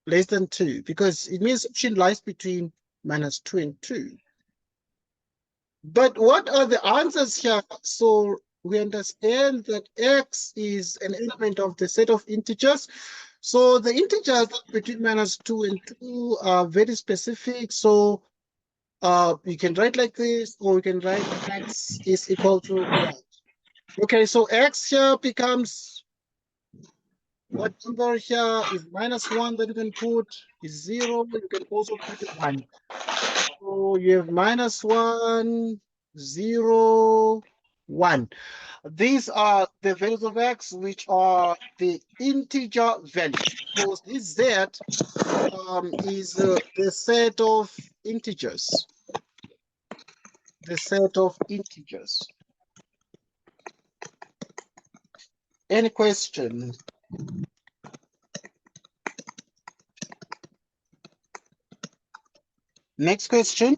less than 2, because it means option lies between minus 2 and 2. But what are the answers here? So we understand that x is an element of the set of integers. So the integers between minus 2 and 2 are very specific. So you can write like this, or you can write x is equal to what? Okay, so x here becomes, what number here is minus 1 that you can put is 0. You can also put 1. So you have minus 1, 0, 1. These are the values of x, which are the integer values, because this z is the set of integers. The set of integers. Any question? Next question.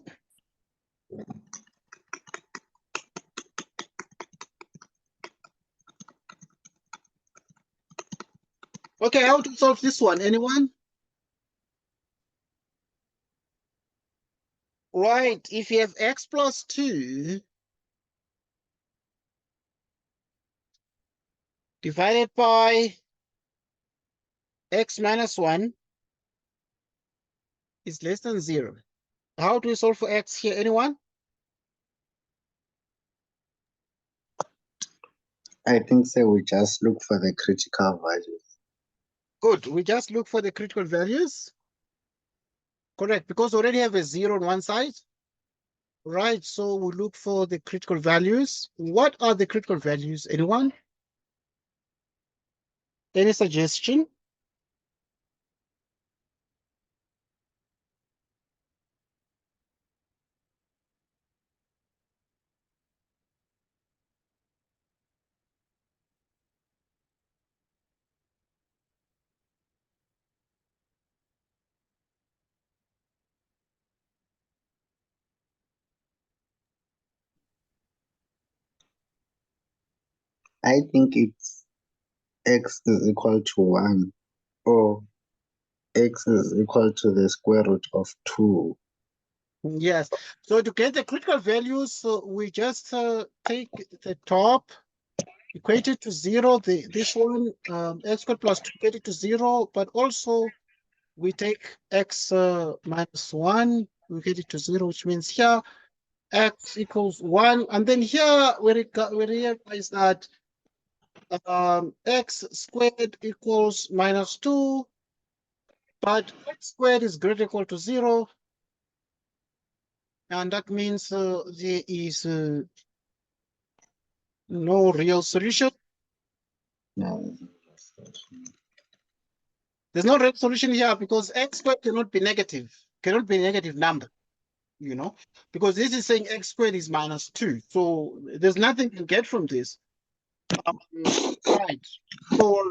Okay, how to solve this one? Anyone? Right, if you have x plus 2 divided by x minus 1 is less than 0. How do we solve for x here? Anyone? I think so. We just look for the critical values. Good. We just look for the critical values. Correct, because we already have a 0 on one side. Right, so we look for the critical values. What are the critical values? Anyone? Any suggestion? I think it's x is equal to 1 or x is equal to the square root of 2. Yes. So to get the critical values, we just take the top, equate it to 0. This one, x squared plus 2, equate it to 0. But also, we take x minus 1, we get it to 0, which means here x equals 1. And then here we realize that x squared equals minus 2, but x squared is greater or equal to 0. And that means there is no real solution. No. There's no real solution here because x squared cannot be a negative number, you know, because this is saying x squared is minus 2. So there's nothing to get from this. Right. So,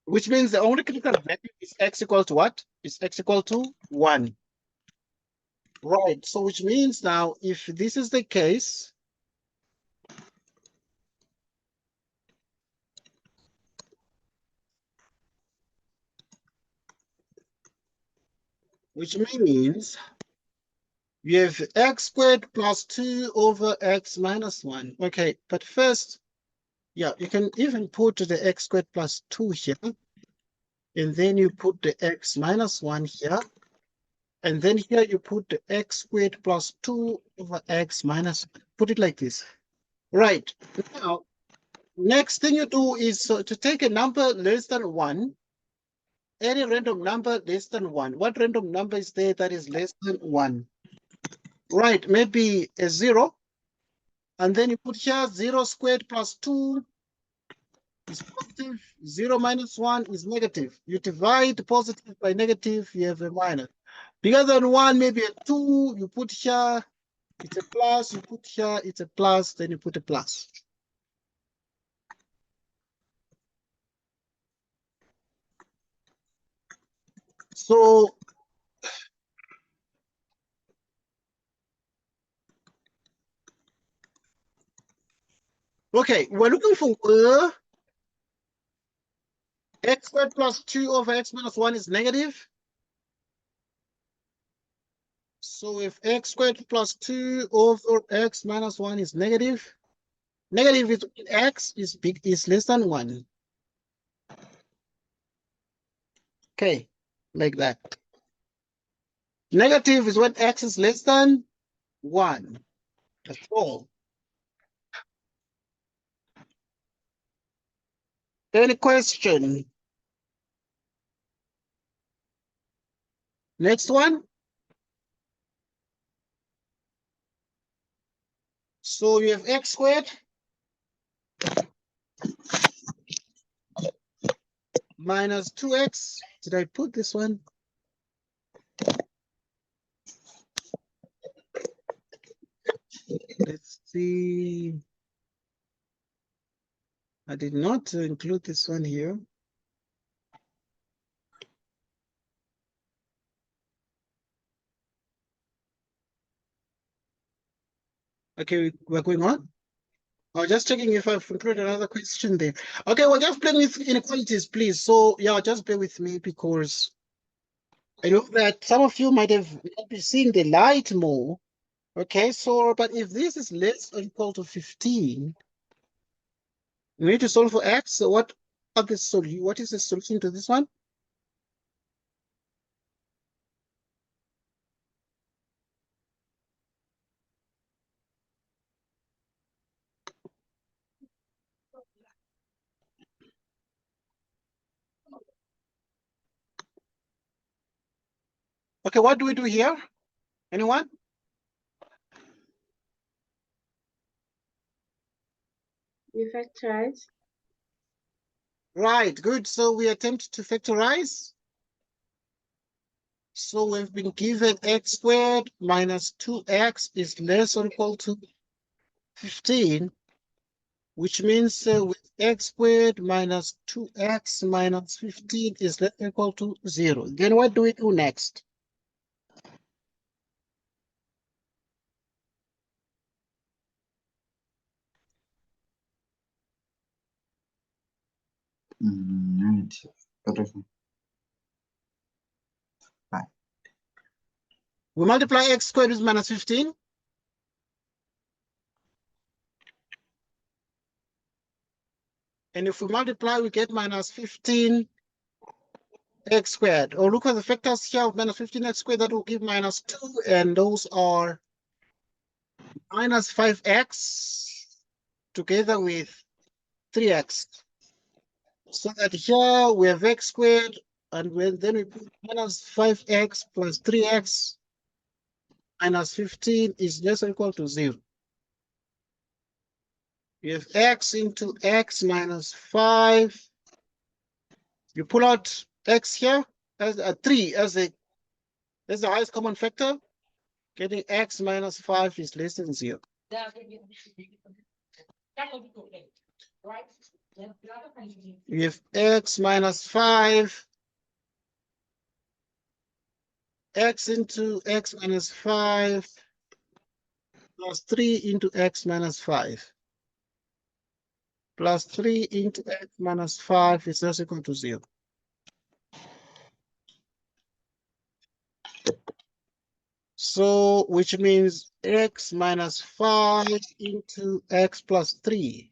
which means the only critical value is x equal to what? Is x equal to 1. Right. So which means now if this is the case, which means you have x squared plus 2 over x minus 1. Okay, but first, yeah, you can even put the x squared plus 2 here. And then you put the x minus 1 here. And then here you put the x squared plus 2 over x minus 1. Put it like this. Right. Now, next thing you do is to take a number less than 1. Any random number less than 1. What random number is there that is less than 1? Right, maybe a 0. And then you put here 0 squared plus 2 is positive. 0 minus 1 is negative. You divide positive by negative, you have a minus. Bigger than 1, maybe a 2. You put here, it's a plus. You put here, it's a plus. Then you put a plus. So, okay, we're looking for x squared plus 2 over x minus 1 is negative. So if x squared plus 2 over x minus 1 is negative, negative is when x is less than 1. Okay, like that. Negative is when x is less than 1. That's all. Any question? Next one. So you have x squared minus 2x. Did I put this one? Let's see. I did not include this one here. Okay, we're going on. I was just checking if I've included another question there. Okay, we're just playing with inequalities, please. So yeah, just bear with me because I know that some of you might be seeing the light more. Okay, so but if this is less or equal to 15, we need to solve for x. So what Okay, so what is the solution to this one? Okay, what do we do here? Anyone? We factorize. Right, good. So we attempt to factorize. So we've been given x squared minus 2x is less or equal to 15, which means with x squared minus 2x minus 15 is less or equal to 0. Then what do we do next? Negative. We multiply x squared with minus 15. And if we multiply, we get minus 15 x squared. Or look at the factors here of minus 15x squared, that will give minus 2, and those are minus 5x together with 3x. So that here we have x squared, and then we put minus 5x plus 3x minus 15 is less or equal to 0. You have x into x minus 5. You pull out x here as a 3 as the highest common factor. Getting x minus 5 is less than 0. You have x minus 5, x into x minus 5 plus 3 into x minus 5 plus 3 into x minus 5 is less equal to 0. So, which means x minus 5 into x plus 3.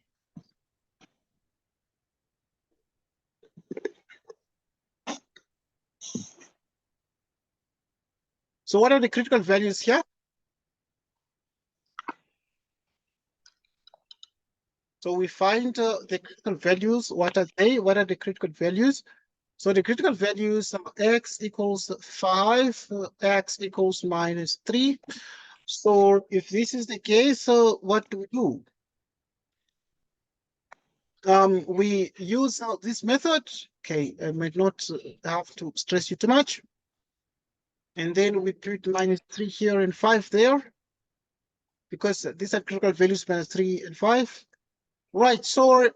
So what are the critical values here? So we find the critical values. What are they? What are the critical values? So the critical values are x equals 5, x equals minus 3. So if this is the case, what do we do? We use this method. Okay, I might not have to stress you too much. And then we put minus 3 here and 5 there, because these are critical values, minus 3 and 5. Right, so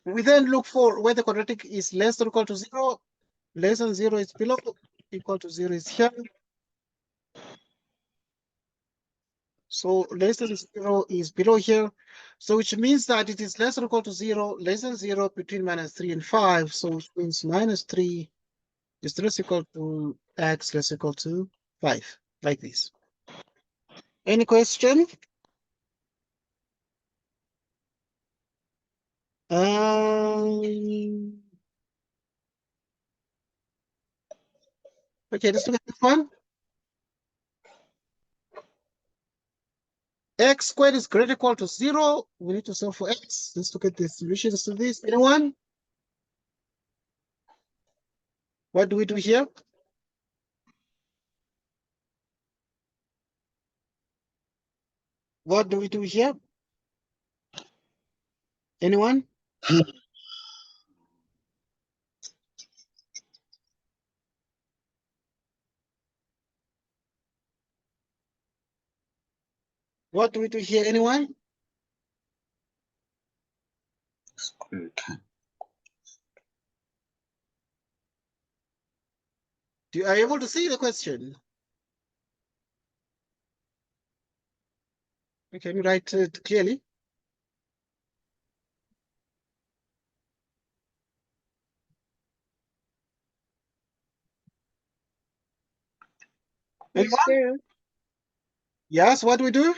we then look for where the quadratic is less or equal to 0. Less than 0 is below, equal to 0 is here. So less than 0 is below here. So which means that it is less or equal to 0, less than 0 between minus 3 and 5. So which means minus 3 is less equal to x less equal to 5, like this. Any question? Okay, let's look at this one. X squared is greater or equal to 0. We need to solve for x. Let's look at the solutions to this. Anyone? What do we do here? What do we do here? Anyone? What do we do here? Anyone? Are you able to see the question? Can you write it clearly? Yes, Anyone? sir. Yes, what do we do?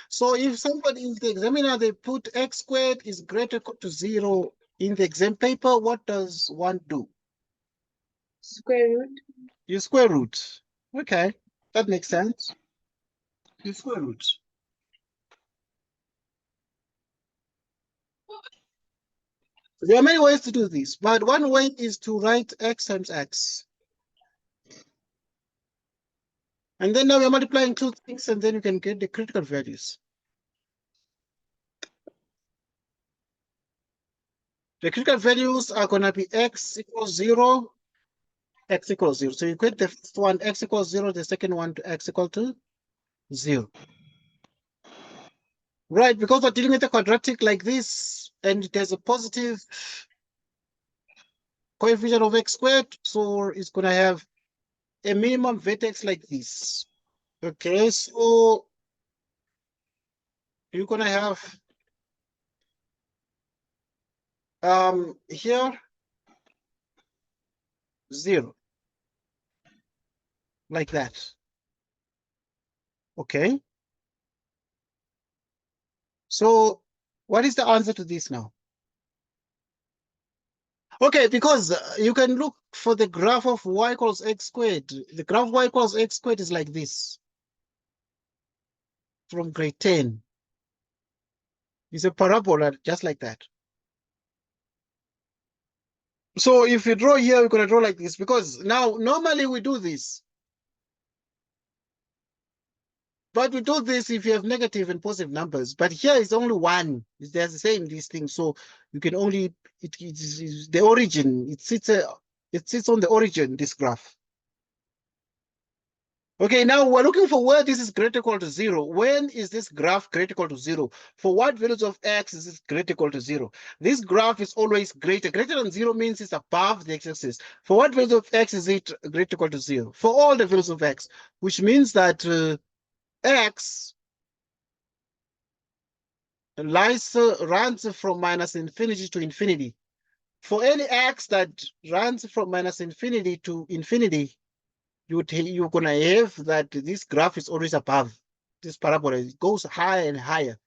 So if the examiner, they put x squared is greater or equal to 0 in the exam paper, what does one do? Square root. You square root. Okay, that makes sense. You square root. There are many ways to do this, but one way is to write x times x. And then now we're multiplying two things, and then you can get the critical values. The critical values are going to be x equals 0, x equals 0. So you get the first one, x equals 0, the second one to x equal to 0. Right, because we're dealing with a quadratic like this, and there's a positive coefficient of x squared, so it's going to have a minimum vertex like this. Okay, so you're going to have here 0, like that. Okay, so what is the answer to this now? Okay, because you can look for the graph of y equals x squared. The graph of y equals x squared is like this from grade 10. It's a parabola just like that. So if you draw here, we're going to draw like this because now normally we do this. But we do this if you have negative and positive numbers. But here is only one. There's the same this thing. So you can only it is the origin. It sits on the origin, this graph. Okay, now we're looking for where this is greater or equal to 0. When is this graph greater or equal to 0? For what values of x is it greater or equal to 0? This graph is always greater. Greater than 0 means it's above the x-axis. For what values of x is it greater or equal to 0? For all the values of x, which means that x runs from minus infinity to infinity. For any x that runs from minus infinity to infinity, you're going to have that this graph is always above this parabola. It goes higher and higher.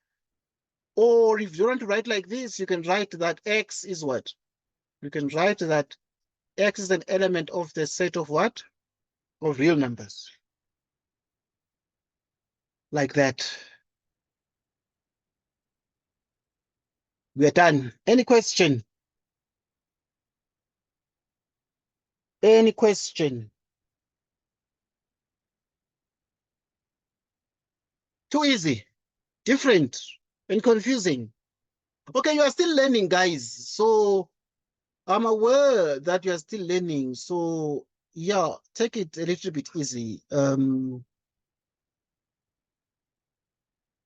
Or if you want to write like this, you can write that x is what? You can write that x is an element of the set of what? Of real numbers. Like that. We are done. Any question? Any question? Too easy, different, and confusing. Okay, you are still learning, guys. So I'm aware that you are still learning. So yeah, take it a little bit easy.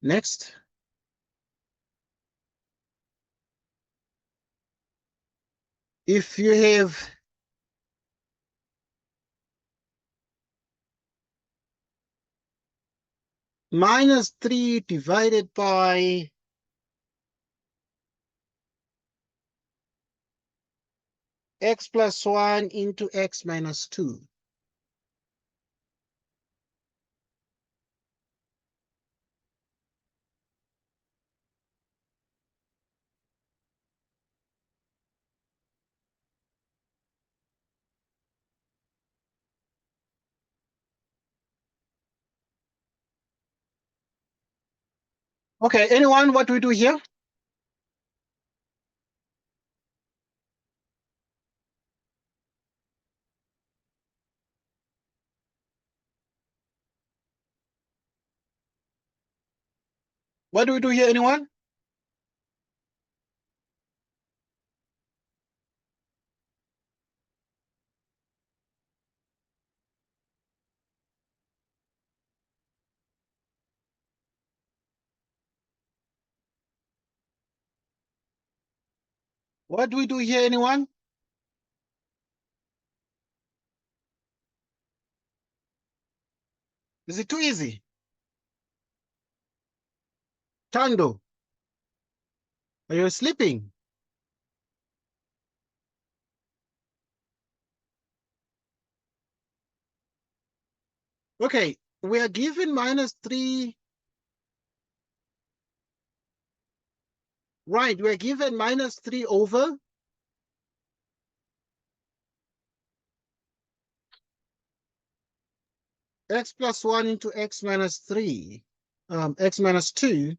Next. If you have minus 3 divided by x plus 1 into x minus 2. Okay, anyone, what do we do here? What do we do here, anyone? What do we do here, anyone? Is it too easy? Tando, are you sleeping? Okay, we are given minus 3 Right, we're given minus 3 over x plus 1 into x minus 3, x minus 2,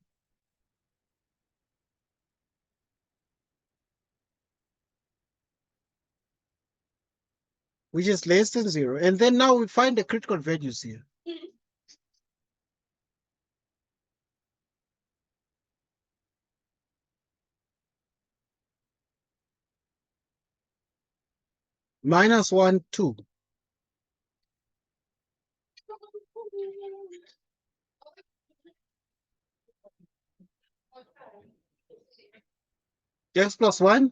which is less than 0. And then now we find the critical values here. Minus 1, 2. X plus 1.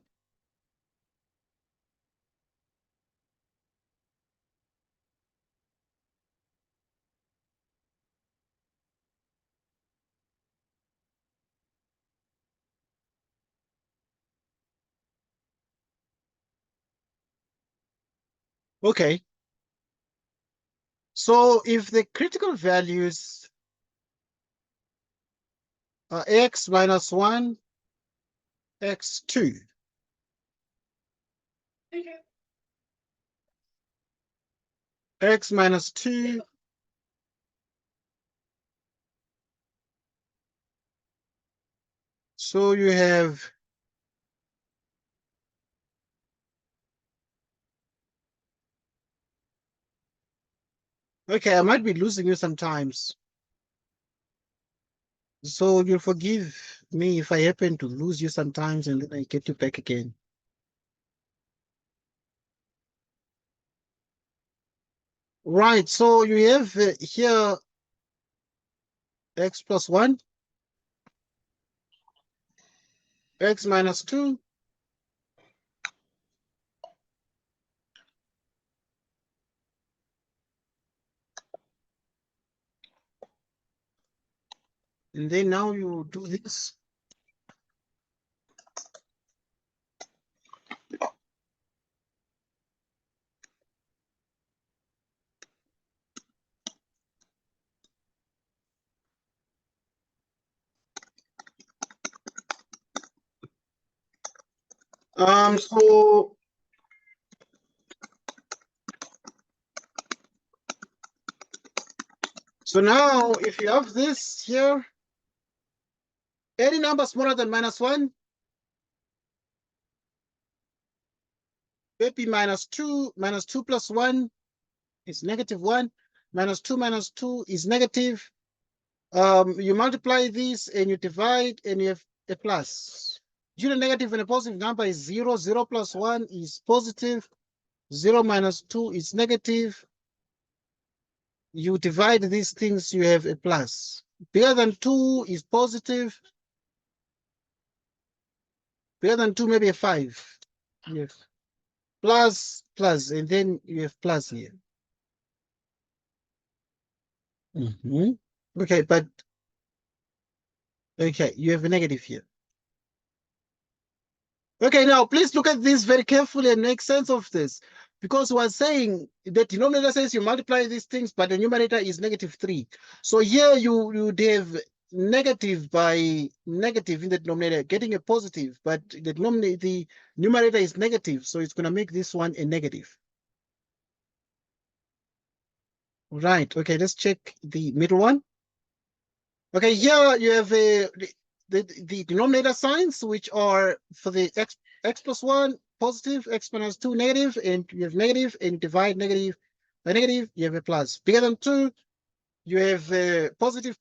Okay. So if the critical values are x minus 1, x2, x minus 2, so you have okay, I might be losing you sometimes. So you'll forgive me if I happen to lose you sometimes and then I get you back again. Right, so you have here x plus 1, x minus 2, and then now you do this. So now if you have this here, any number smaller than minus 1, maybe minus 2 plus 1 is negative 1, minus 2 is negative. You multiply this and you divide and you have a plus. Due to negative and a positive number is 0, 0 plus 1 is positive, 0 minus 2 is negative. You divide these things, you have a plus. Bigger than 2 is positive. Bigger than 2, maybe a 5. Yes. Plus, plus, and then you have plus here. Okay, but okay, you have a negative here. Okay, now please look at this very carefully and make sense of this. Because we're saying the denominator says you multiply these things, but the numerator is negative 3. So here you'd have negative by negative in the denominator, getting a positive, but the numerator is negative, so it's going to make this one a negative. Right, okay, let's check the middle one. Okay, here you have the denominator signs, which are for the x plus 1 positive, x minus 2 negative, and you have negative, and you divide negative by negative, you have a plus. Bigger than 2, you have positive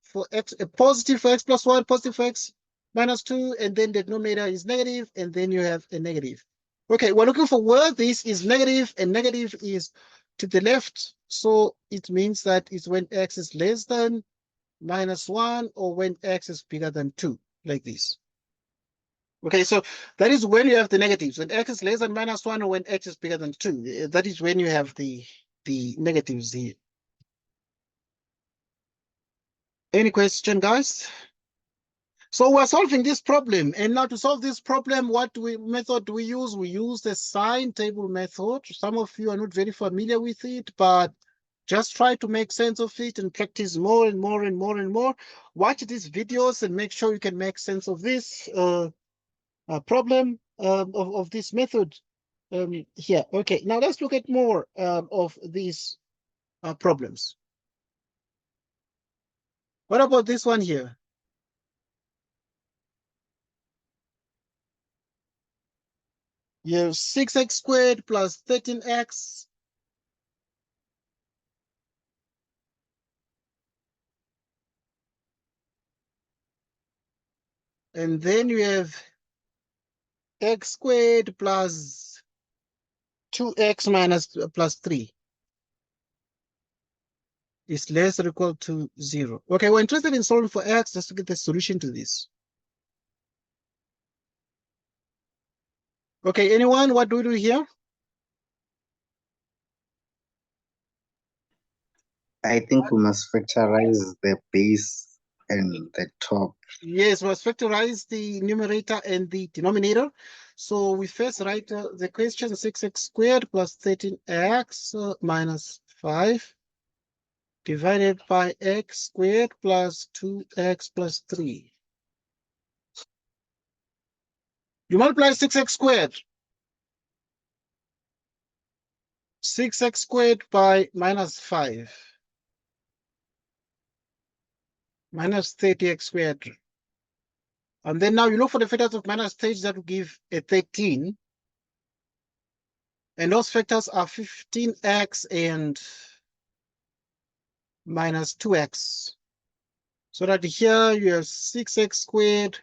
for x, a positive for x plus 1, positive for x minus 2, and then the denominator is negative, and then you have a negative. Okay, we're looking for where this is negative, and negative is to the left, so it means that it's when x is less than minus 1 or when x is bigger than 2, like this. Okay, so that is when you have the negatives. When x is less than minus 1 or when x is bigger than 2, that is when you have the negatives here. Any question, guys? So we're solving this problem. And now to solve this problem, what method do we use? We use the sign table method. Some of you are not very familiar with it, but Just try to make sense of it and practice more and more and more and more. Watch these videos and make sure you can make sense of this problem of this method here. Okay, now let's look at more of these problems. What about this one here? You have 6x squared plus 13x. And then you have x squared plus 2x minus plus 3 is less or equal to 0. Okay, we're interested in solving for x just to get the solution to this. Okay, anyone, what do we do here? I think we must factorize the base and the top. Yes, we must factorize the numerator and the denominator. So we first write the question 6x squared plus 13x minus 5 divided by x squared plus 2x plus 3. You multiply 6x squared. 6x squared by minus 5 minus 30x squared. And then now you look for the factors of minus 30 that will give a 13. And those factors are 15x and minus 2x. So that here you have 6x squared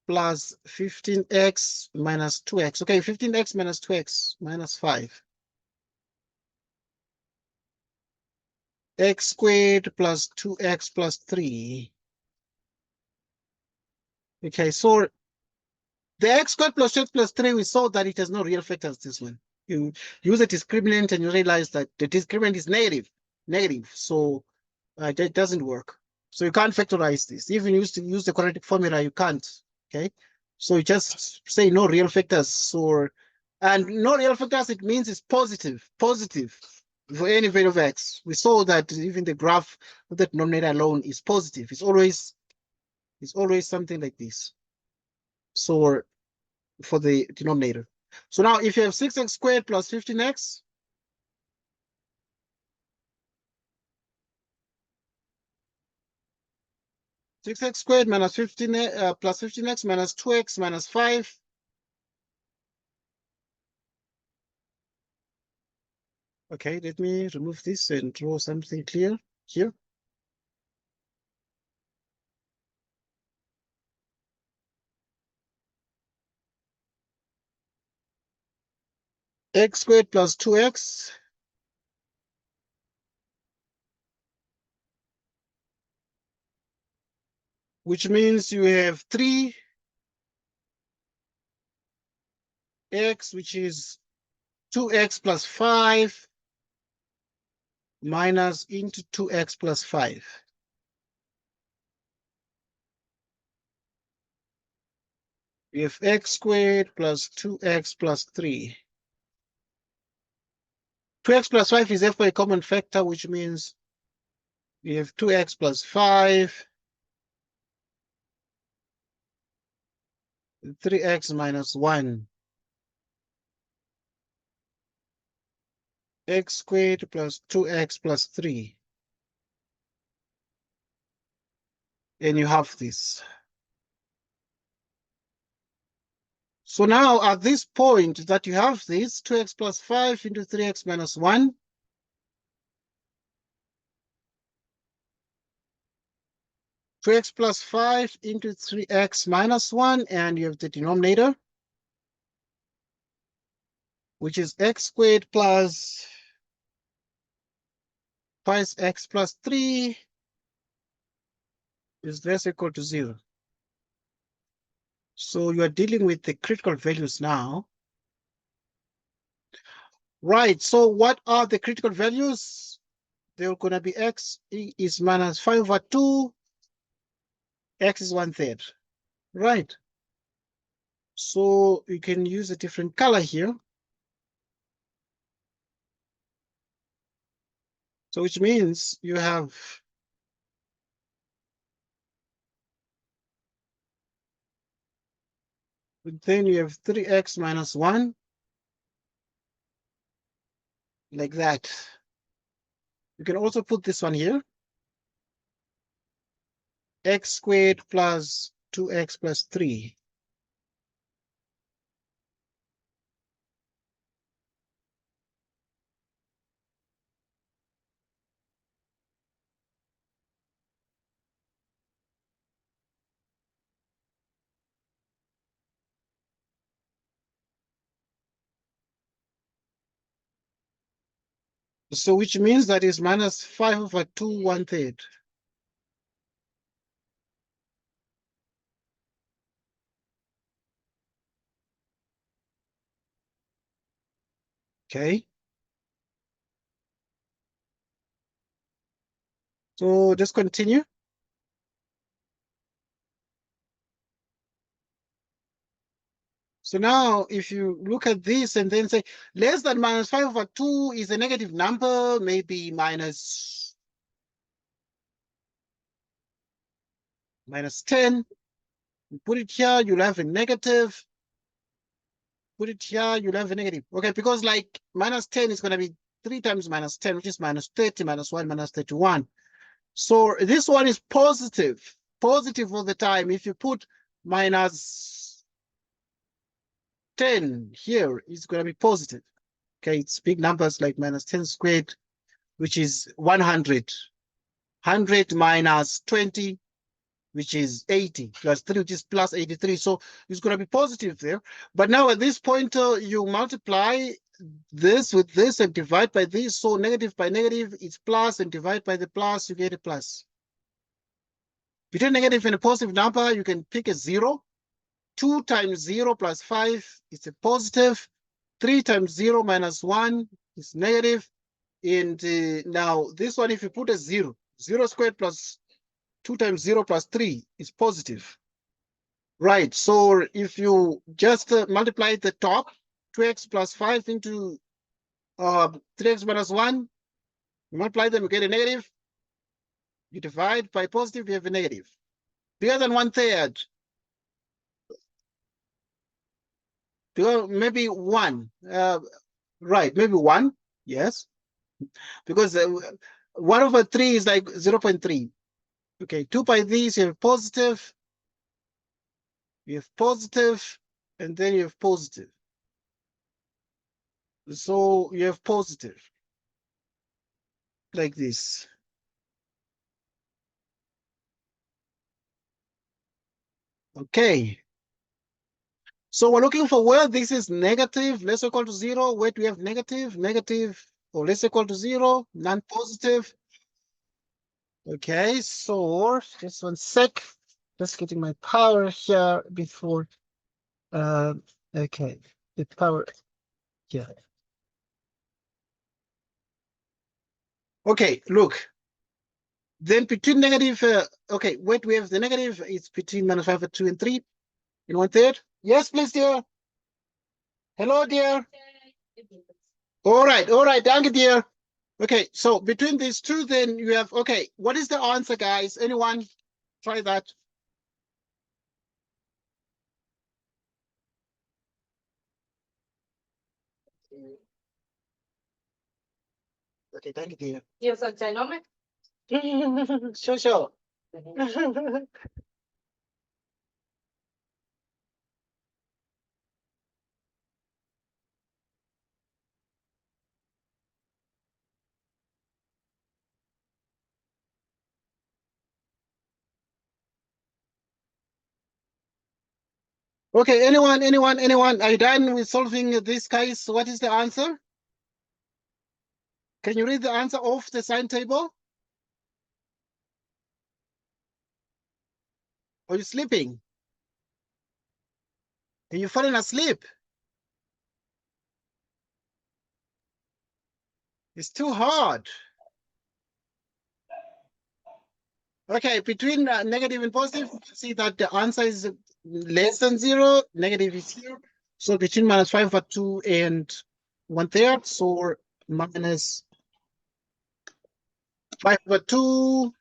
plus 15x minus 2x. Okay, 15x minus 2x minus 5. X squared plus 2x plus 3. Okay, so the x squared plus 2x plus 3, we saw that it has no real factors, this one. You use a discriminant and you realize that the discriminant is negative. So that doesn't work. So you can't factorize this. Even use the quadratic formula, you can't. Okay, so you just say no real factors, and no real factors, it means it's positive for any value of x. We saw that even the graph of the denominator alone is positive. It's always something like this. So for the denominator. So now if you have 6x squared plus 15x, six x squared minus 15 plus 15x minus 2x minus 5. Okay, let me remove this and draw something clear here. X squared plus 2x which means you have 3x, which is 2x plus 5 minus into 2x plus 5. We have x squared plus 2x plus 3. 2x plus 5 is therefore a common factor, which means we have 2x plus 5, 3x minus 1. X squared plus 2x plus 3. And you have this. So now at this point that you have this, 2x plus 5 into 3x minus 1. Two x plus 5 into 3x minus 1, and you have the denominator, which is x squared plus 5x plus 3 is less equal to 0. So you are dealing with the critical values now. Right, so what are the critical values? They're going to be x is minus 5 over 2, x is 1/3. Right. So you can use a different color here. So which means you have then you have 3x minus 1 like that. You can also put this one here. X squared plus 2x plus 3. So which means that is minus 5 over 2 1/3. Okay. So just continue. So now if you look at this and then say less than minus 5 over 2 is a negative number, maybe minus 10. You put it here, you'll have a negative. Put it here, you'll have a negative. Okay, because like minus 10 is going to be 3 times minus 10, which is minus 30, minus 1, minus 31. So this one is positive all the time. If you put minus 10 here, it's going to be positive. Okay, it's big numbers like minus 10 squared, which is 100. 100 minus 20, which is 80, plus 3, which is plus 83. So it's going to be positive there. But now at this point, you multiply this with this and divide by this. So negative by negative is plus, and divide by the plus, you get a plus. Between negative and a positive number, you can pick a 0. 2 times 0 plus 5 is a positive. 3 times 0 minus 1 is negative. And now this one, if you put a 0, 0 squared plus 2 times 0 plus 3 is positive. Right, so if you just multiply the top, 2x plus 5 into 3x minus 1, you multiply them, you get a negative. You divide by positive, you have a negative. Bigger than 1/3. Maybe 1. Right, maybe 1, yes. Because 1 over 3 is like 0.3. Okay, 2 by these, you have positive. You have positive, and then you have positive. So you have positive, like this. Okay. So we're looking for where this is negative, less or equal to 0. Where do we have negative, or less or equal to 0, non-positive. Okay, so just 1 sec. Just getting my power here before. Okay, the power here. Okay, look. Then between negative, okay, where do we have the negative? It's between minus 5 and 2 and 3 in 1/3. Yes, please, dear. Hello, dear. All right, thank you, dear. Okay, so between these two, then you have, okay, what is the answer, guys? Anyone try that? Okay, thank you, dear. Yes, trigonometry. Sure. Okay, anyone? Are you done with solving this, guys? What is the answer? Can you read the answer off the sign table? Are you sleeping? Are you falling asleep? It's too hard. Okay, between negative and positive, see that the answer is less than 0. Negative is here. So between minus 5 over 2 and 1/3, so minus 5/2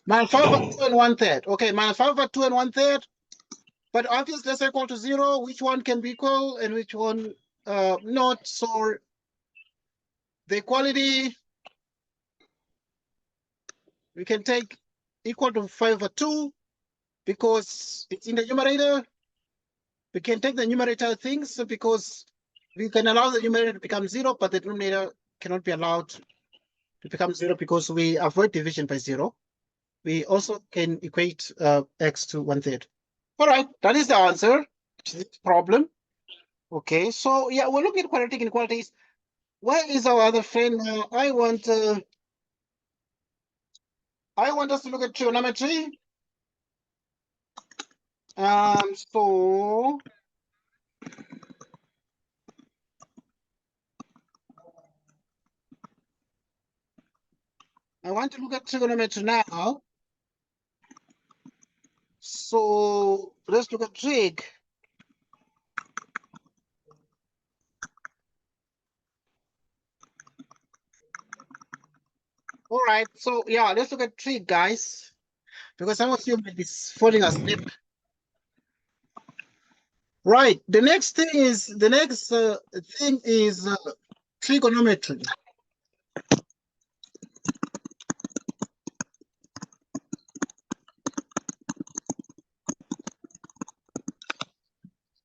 minus 5/2 and 1/3. Okay, minus 5/2 and 1/3. But obviously, let's equal to 0. Which one can be equal and which one not? So the equality, we can take equal to 5/2 because it's in the numerator. We can take the numerator things because we can allow the numerator to become 0, but the denominator cannot be allowed to become 0 because we avoid division by 0. We also can equate x to 1/3. All right, that is the answer to this problem. Okay, so yeah, we're looking at quadratic inequalities. Where is our other friend now? I want us to look at trigonometry. So I want to look at trigonometry now. So let's look at trig. All right, so yeah, let's look at trig, guys, because some of you might be falling asleep. Right, the next thing is trigonometry.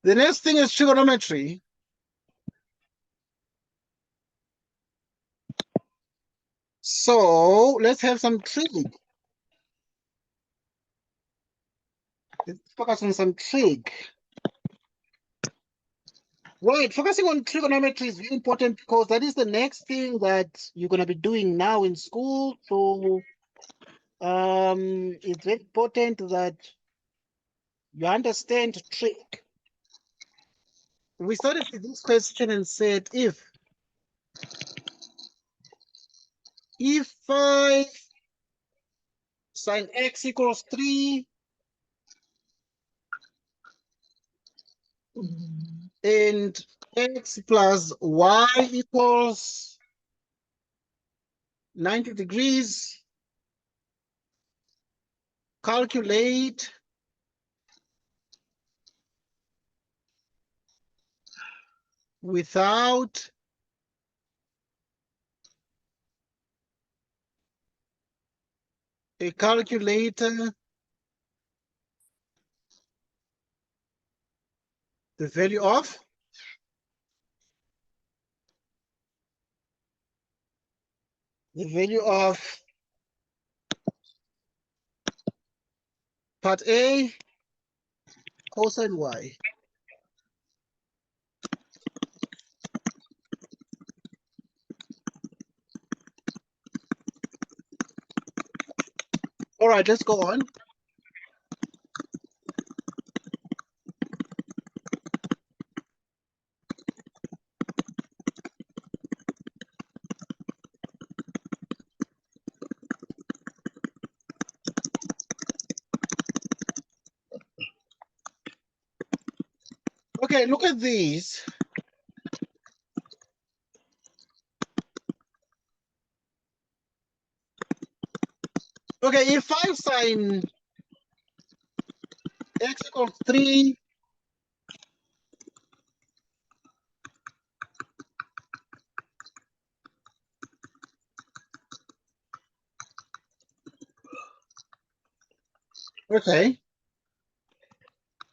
The next thing is trigonometry. So let's have some trig. Let's focus on some trig. Right, focusing on trigonometry is very important because that is the next thing that you're going to be doing now in school. So it's very important that you understand trig. We started with this question and said if 5 sine x equals 3 and x plus y equals 90 degrees, calculate without a calculator the value of part A cosine y. All right, let's go on. Okay, look at these. Okay, if 5 sine x equals 3, okay,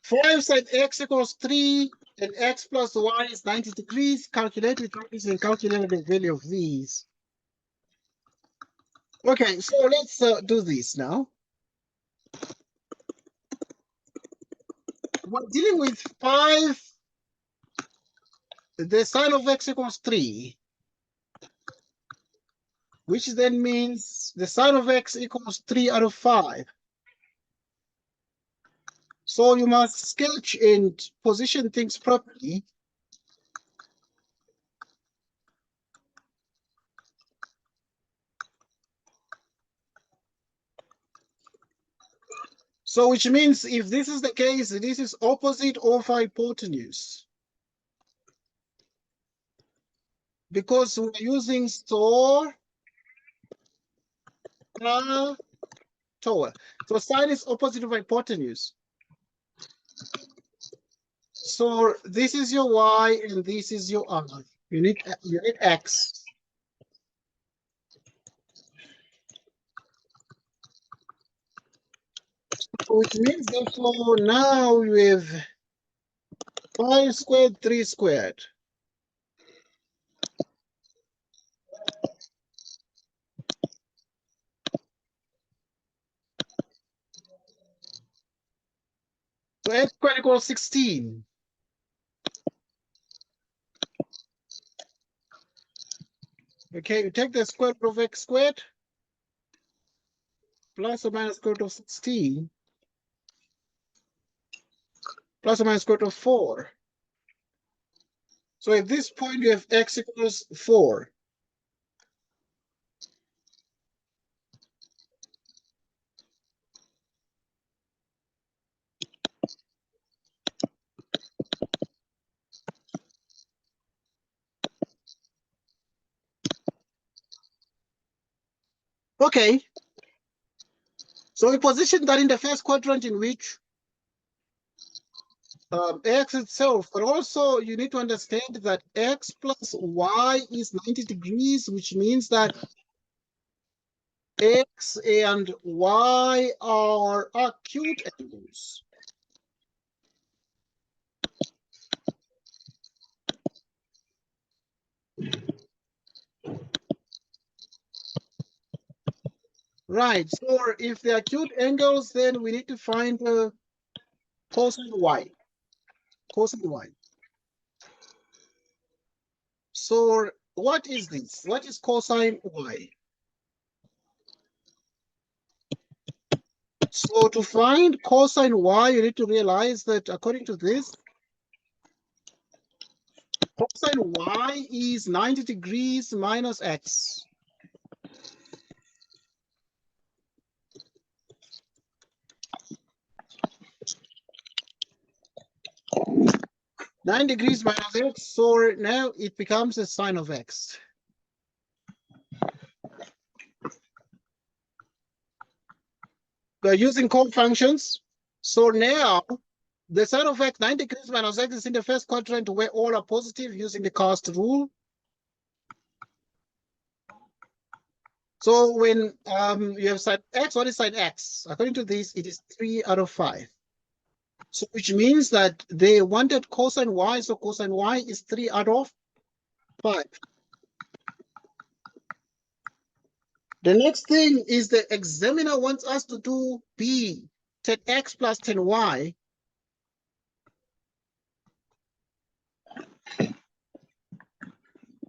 5 sine x equals 3 and x plus y is 90 degrees, calculated these and calculated the value of these. Okay, so let's do this now. We're dealing with 5, the sine of x equals 3, which then means the sine of x equals 3 out of 5. So you must sketch and position things properly. So which means if this is the case, this is opposite of hypotenuse. Because we're using store tower. So sine is opposite of hypotenuse. So this is your y and this is your r. You need x. Which means therefore now we have 5 squared, 3 squared. So x squared equals 16. Okay, you take the square root of x squared plus or minus square root of 16 plus or minus square root of 4. So at this point you have x equals 4. Okay. So we position that in the first quadrant in which x itself, but also you need to understand that x plus y is 90 degrees, which means that x and y are acute angles. Right, so if they're acute angles, then we need to find cosine y. Cosine y. So what is this? What is cosine y? So to find cosine y, you need to realize that according to this, cosine y is 90 degrees minus x. Nine degrees minus x, so now it becomes a sine of x. We're using co-functions. So now the sine of x, 9 degrees minus x, is in the first quadrant where all are positive using the cast rule. So when you have sine x, what is sine x? According to this, it is 3 out of 5. So which means that they wanted cosine y, so cosine y is 3 out of 5. The next thing is the examiner wants us to do b, 10x plus 10y.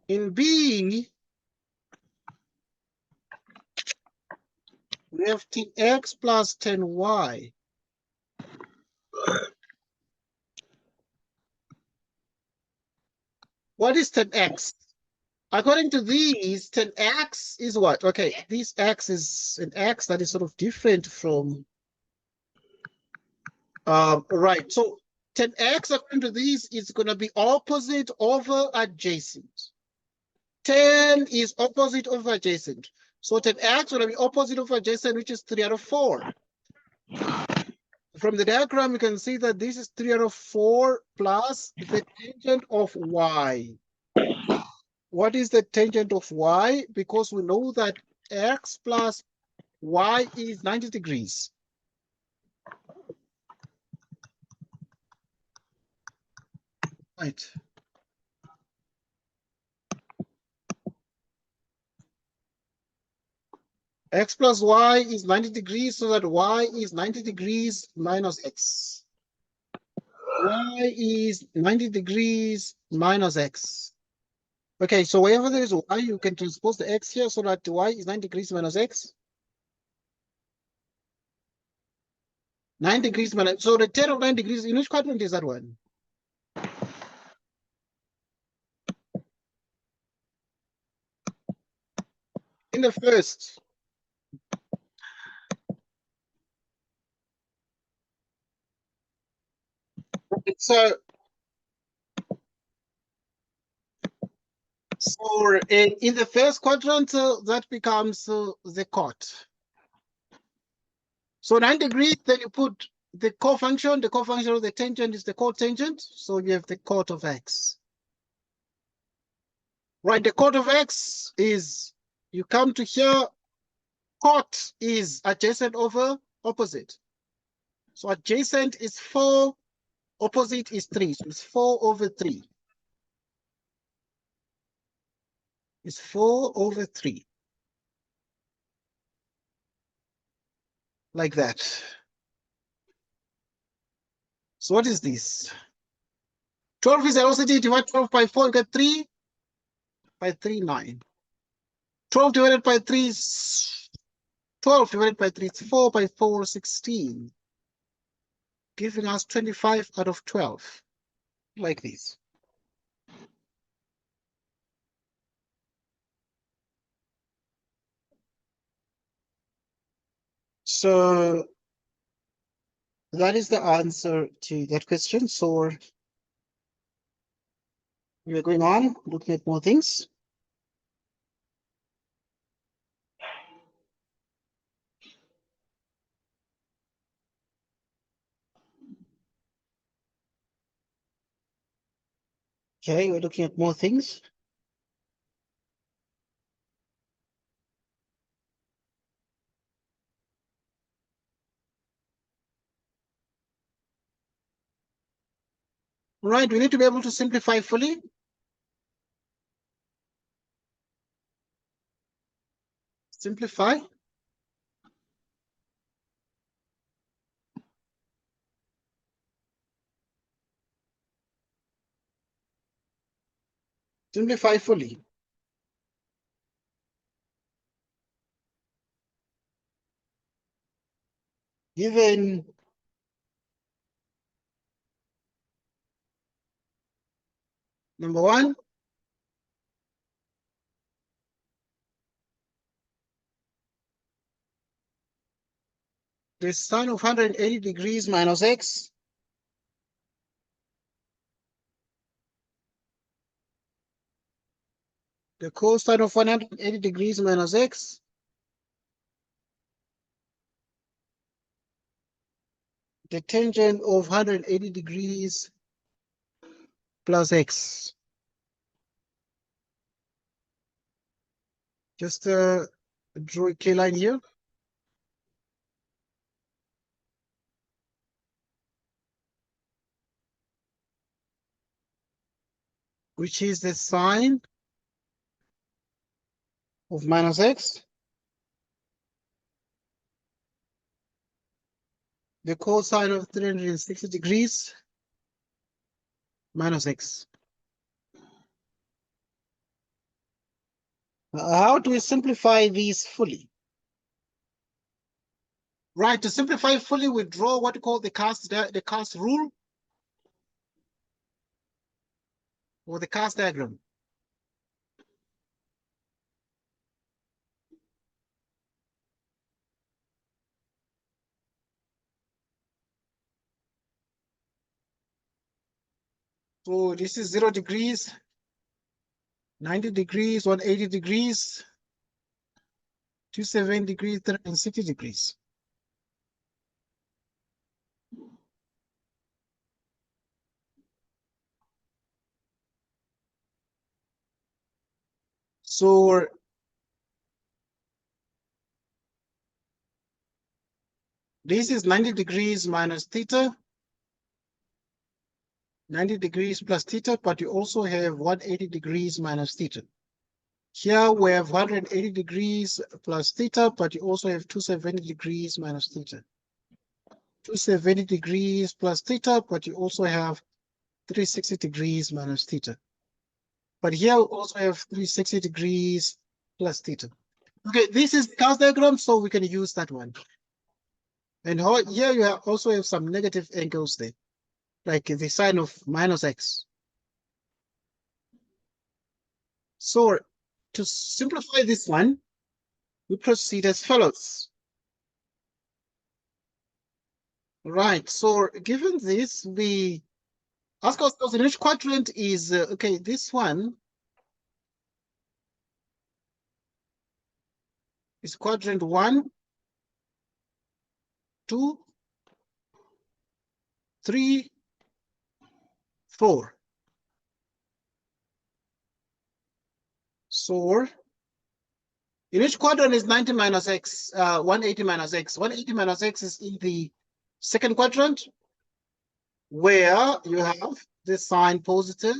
In b, we have 10x plus 10y. What is 10x? According to these, 10x is what? Okay, this x is an x that is sort of different from, right. So 10x, according to these, is going to be opposite over adjacent. 10 is opposite over adjacent. So 10x will be opposite of adjacent, which is 3 out of 4. From the diagram, you can see that this is 3 out of 4 plus the tangent of y. What is the tangent of y? Because we know that x plus y is 90 degrees. Right. X plus y is 90 degrees, so that y is 90 degrees minus x. Y is 90 degrees minus x. Okay, so wherever there is y, you can transpose the x here so that y is 90 degrees minus x. 9 degrees minus, so the 10 of 9 degrees, in which quadrant is that one? In the first. So in the first quadrant, that becomes the cot. So 90 degrees, then you put the cofunction. The cofunction of the tangent is the cotangent. So you have the cot of x. Right, the cot of x is, you come to here, cot is adjacent over opposite. So adjacent is 4, opposite is 3. So it's 4 over 3. It's 4 over 3. Like that. So what is this? 12 is velocity, divide 12 by 4, you get 3 by 3, 9. 12 divided by 3 is 12 divided by 3 is 4 by 4, 16. Giving us 25 out of 12. Like this. So that is the answer to that question. So we're going on, looking at more things. Okay, we're looking at more things. Right, we need to be able to simplify fully. Simplify. Simplify fully. Given number 1, the sine of 180 degrees minus x the cosine of 180 degrees minus x the tangent of 180 degrees plus x. Just draw a K line here. Which is the sine of minus x, the cosine of 360 degrees minus x. How do we simplify these fully? Right, to simplify fully, we draw what we call the cast rule or the cast diagram. So this is 0 degrees, 90 degrees, 180 degrees, 270 degrees, and 60 degrees. So this is 90 degrees minus theta, 90 degrees plus theta, but you also have 180 degrees minus theta. Here we have 180 degrees plus theta, but you also have 270 degrees minus theta. 270 degrees plus theta, but you also have 360 degrees minus theta. But here we also have 360 degrees plus theta. Okay, this is the cast diagram, so we can use that one. And here you also have some negative angles there, like the sine of minus x. So to simplify this one, we proceed as follows. Right, so given this, we ask ourselves in which quadrant is, okay, this one is quadrant 1, 2, 3, 4. So in each quadrant is 90 minus x, 180 minus x. 180 minus x is in the second quadrant, where you have the sign positive.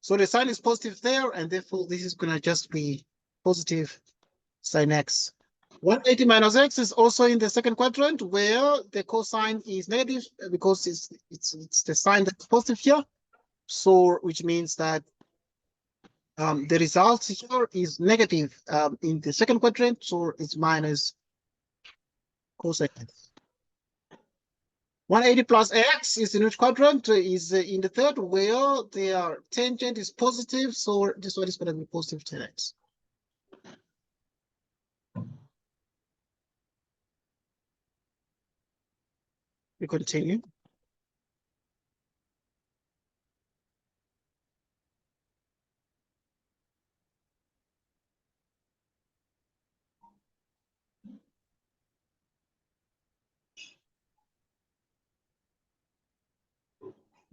So the sign is positive there, and therefore this is going to just be positive sin x. 180 minus x is also in the second quadrant, where the cosine is negative because it's the sign that's positive here. So which means that the result here is negative in the second quadrant, so it's minus cosine x. 180 plus x is in which quadrant? Is in the third, where their tangent is positive, so this one is going to be positive 10x. We continue.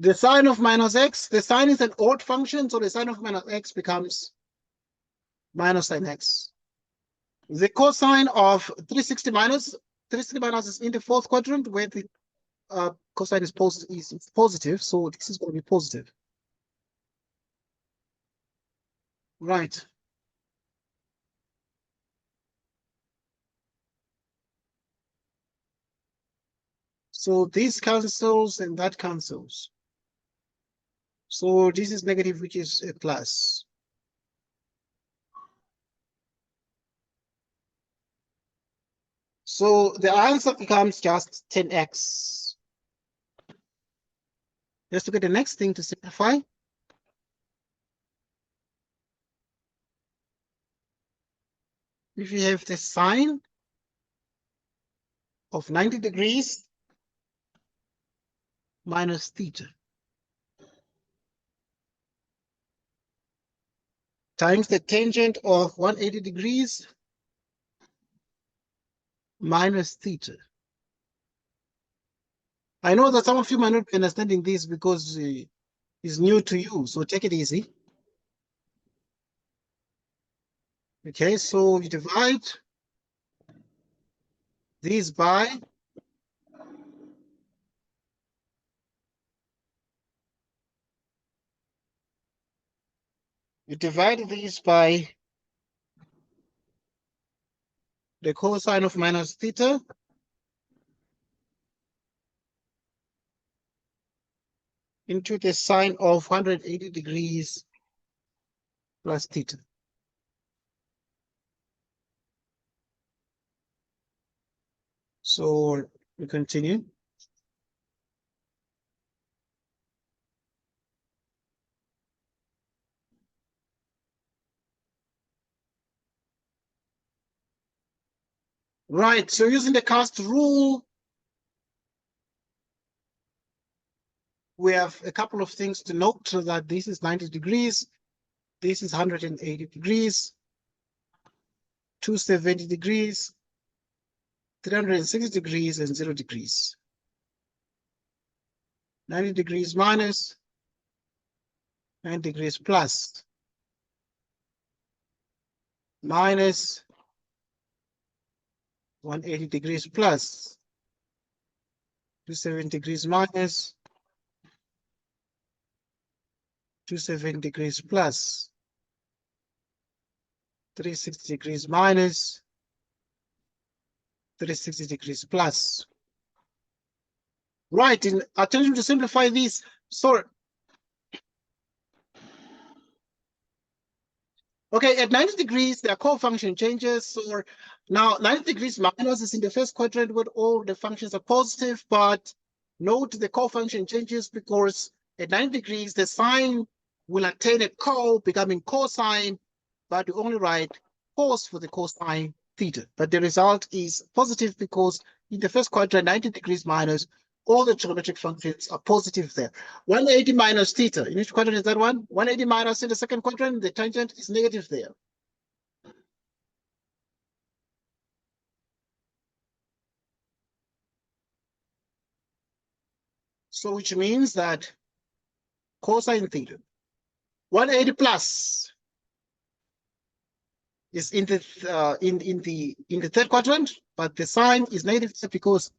The sign of minus x, the sign is an odd function, so the sign of minus x becomes minus sin x. The cosine of 360 minus is in the fourth quadrant, where the cosine is positive, so this is going to be positive. Right. So this cancels and that cancels. So this is negative, which is a plus. So the answer becomes just 10x. Let's look at the next thing to simplify. If you have the sine of 90 degrees minus theta times the tangent of 180 degrees minus theta. I know that some of you might not be understanding this because it's new to you, so take it easy. Okay, so you divide this by the cosine of minus theta into the sine of 180 degrees plus theta. So we continue. Right, so using the cast rule, we have a couple of things to note, so that this is 90 degrees, this is 180 degrees, 270 degrees, 360 degrees, and 0 degrees. 90 degrees minus, 90 degrees plus, minus 180 degrees plus, 270 degrees minus, 270 degrees plus, 360 degrees minus, 360 degrees plus. Right, in attention to simplify this, so okay, at 90 degrees, their co-function changes. So now 90 degrees minus is in the first quadrant where all the functions are positive, but note the co-function changes because at 90 degrees, the sign will attain a co, becoming cosine, but you only write cos for the cosine theta. But the result is positive because in the first quadrant, 90 degrees minus, all the trigonometric functions are positive there. 180 minus theta, in which quadrant is that one? 180 minus in the second quadrant, the tangent is negative there. So which means that cosine theta, 180 plus is in the third quadrant, but the sign is negative because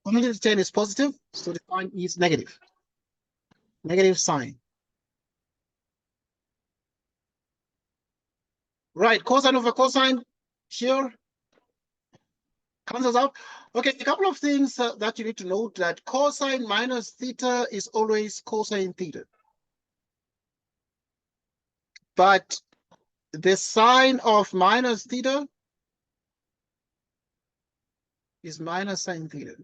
only the 10 is positive, so the sign is negative. Negative sign. Right, cosine over cosine here cancels out. Okay, a couple of things that you need to note, that cosine minus theta is always cosine theta. But the sign of minus theta is minus sine theta.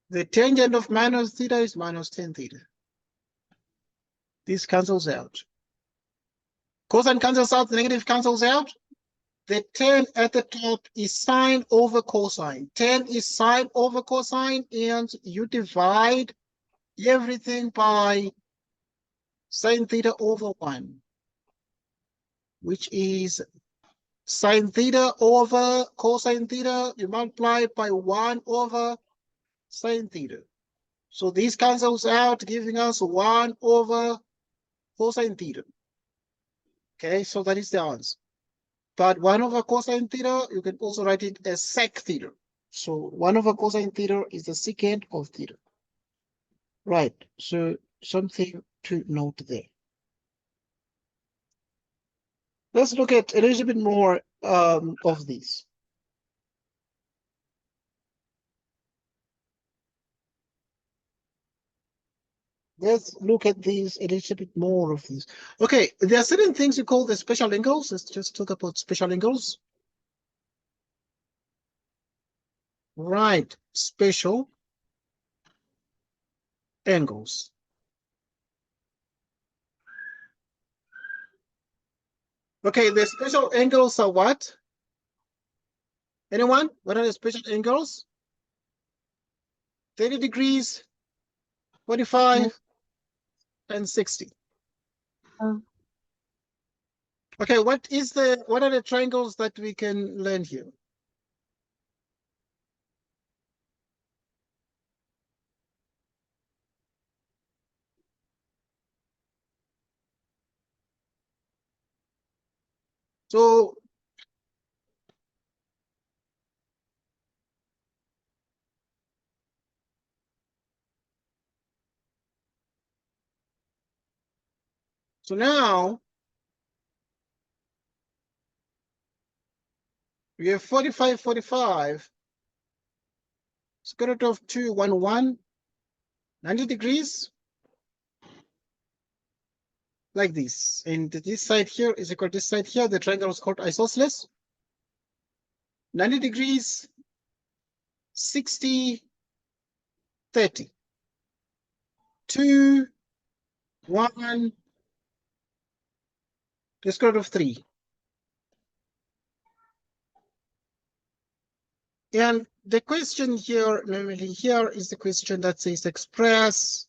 The tangent of minus theta is minus tan theta. This cancels out. Cosine cancels out, the negative cancels out. The tan at the top is sine over cosine. Tan is sine over cosine, and you divide everything by sine theta over 1, which is sine theta over cosine theta. You multiply by 1 over sine theta. So this cancels out, giving us 1 over cosine theta. Okay, so that is the answer. But 1 over cosine theta, you can also write it as sec theta. So 1 over cosine theta is the secant of theta. Right, so something to note there. Let's look at a little bit more of this. Let's look at these, a little bit more of these. Okay, there are certain things you call the special angles. Let's just talk about special angles. Right, special angles. Okay, the special angles are what? Anyone? What are the special angles? 30 degrees, 45, and 60. Okay, what are the triangles that we can learn here? So now we have 45, 45, square root of 2, 1, 1, 90 degrees, like this. And this side here is equal to this side here. The triangle is called isosceles. 90 degrees, 60, 30. 2, 1, the square root of 3. And the question here, normally here, is the question that says express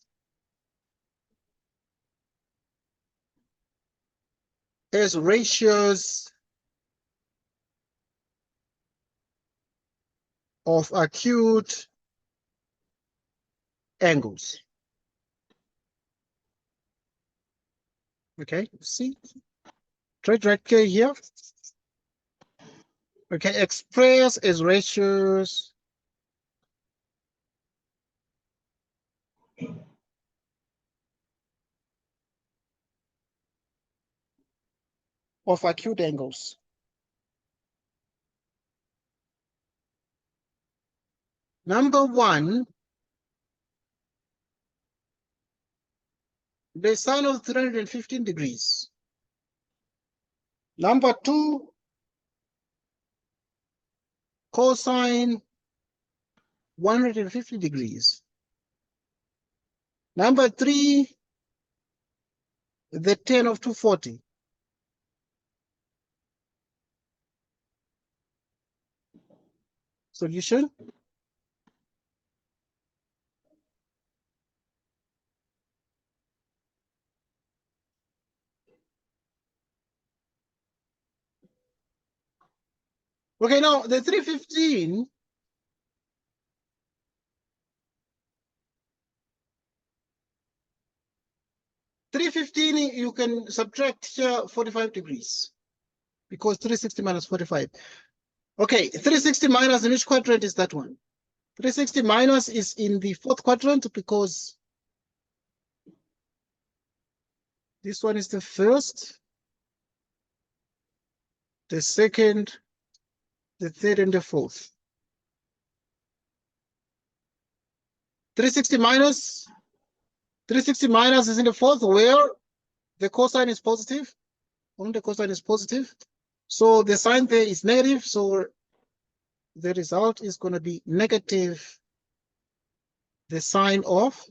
as ratios of acute angles. Okay, see? Try to write here. Okay, express as ratios of acute angles. Number 1, the sine of 315 degrees. Number 2, cosine 150 degrees. Number 3, the tan of 240. Solution. Okay, now the 315 315, you can subtract here 45 degrees because 360 minus 45. Okay, 360 minus in which quadrant is that one? 360 minus is in the fourth quadrant because this one is the first, the second, the third, and the fourth. 360 minus is in the fourth where the cosine is positive. Only the cosine is positive. So the sign there is negative. So the result is going to be negative the sine of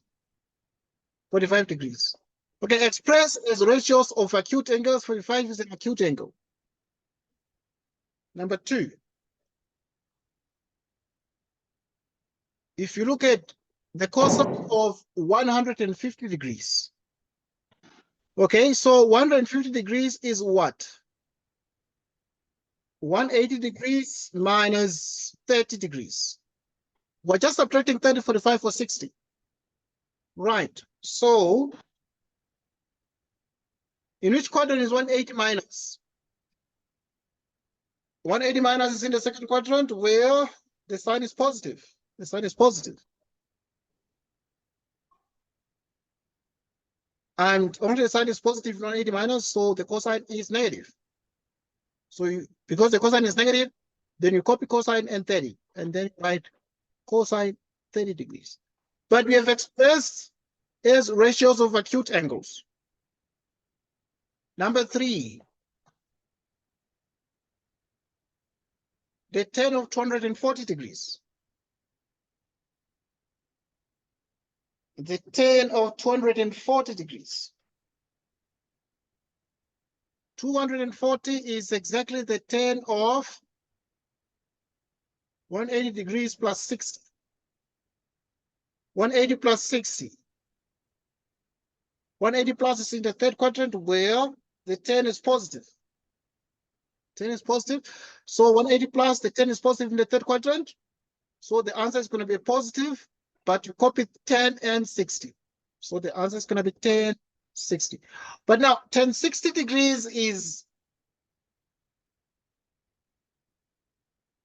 45 degrees. Okay, express as ratios of acute angles. 45 is an acute angle. Number 2. If you look at the cosine of 150 degrees. Okay, so 150 degrees is what? 180 degrees minus 30 degrees. We're just subtracting 30, 45 for 60. Right, so in which quadrant is 180 minus? 180 minus is in the second quadrant where the sign is positive. The sign is positive. And only the sign is positive, 180 minus, so the cosine is negative. So because the cosine is negative, then you copy cosine and 30, and then write cosine 30 degrees. But we have expressed as ratios of acute angles. Number 3, the tan of 240 degrees. The tan of 240 degrees. 240 is exactly the tan of 180 degrees plus 60. 180 plus 60. 180 plus is in the third quadrant where the tan is positive. 10 is positive. So 180 plus the 10 is positive in the third quadrant. So the answer is going to be positive, but you copy 10 and 60. So the answer is going to be 10, 60. But now 10, 60 degrees is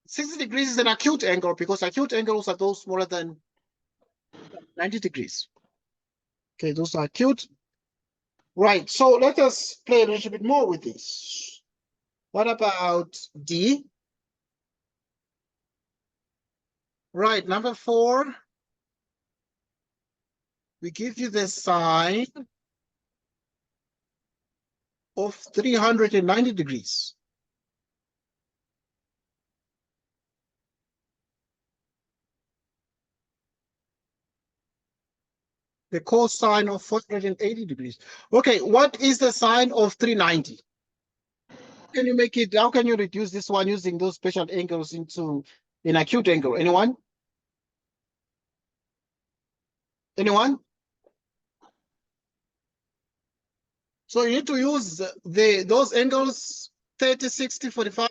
60 degrees is an acute angle because acute angles are those smaller than 90 degrees. Okay, those are acute. Right, so let us play a little bit more with this. What about D? Right, number 4. We give you the sine of 390 degrees. The cosine of 480 degrees. Okay, what is the sine of 390? Can you make it, how can you reduce this one using those special angles into an acute angle? Anyone? Anyone? So you need to use those angles 30, 60, 45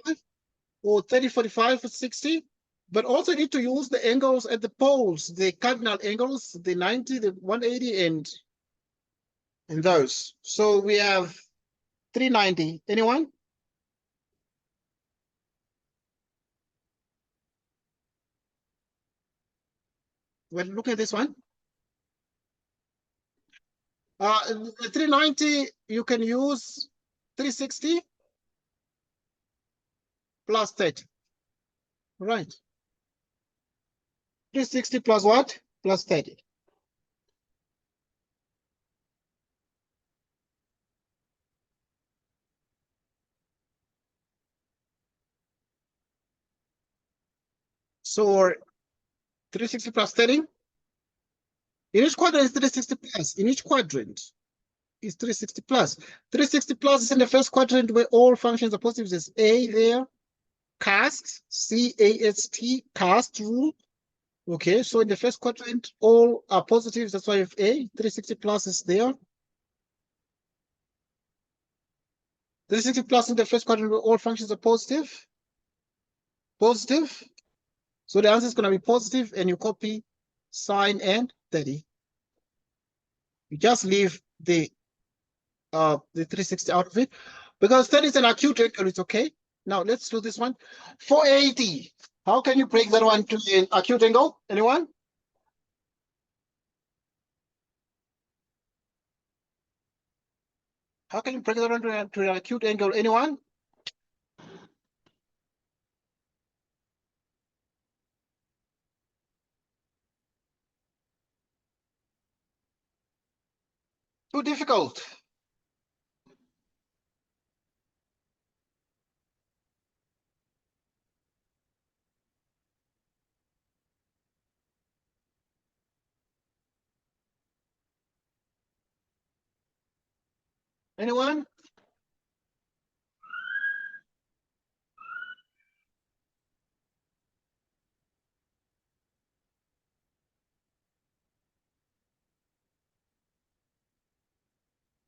or 30, 45, 60. But also you need to use the angles at the poles, the cardinal angles, the 90, the 180, and those. So we have 390. Anyone? Well, look at this one. The 390, you can use 360 plus 30. Right. 360 plus what? Plus 30. So 360 plus 30. In each quadrant is 360 plus. In each quadrant is 360 plus. 360 plus is in the first quadrant where all functions are positive. There's A there. Cast, C-A-S-T, cast rule. Okay, so in the first quadrant, all are positives. That's why you have A. 360 plus is there. 360 plus in the first quadrant where all functions are positive. Positive. So the answer is going to be positive, and you copy sine and 30. You just leave the the 360 out of it. Because 30 is an acute angle, it's okay. Now let's do this one. 480. How can you break that one to an acute angle? Anyone? How can you break that one to an acute angle? Anyone? Too difficult. Anyone?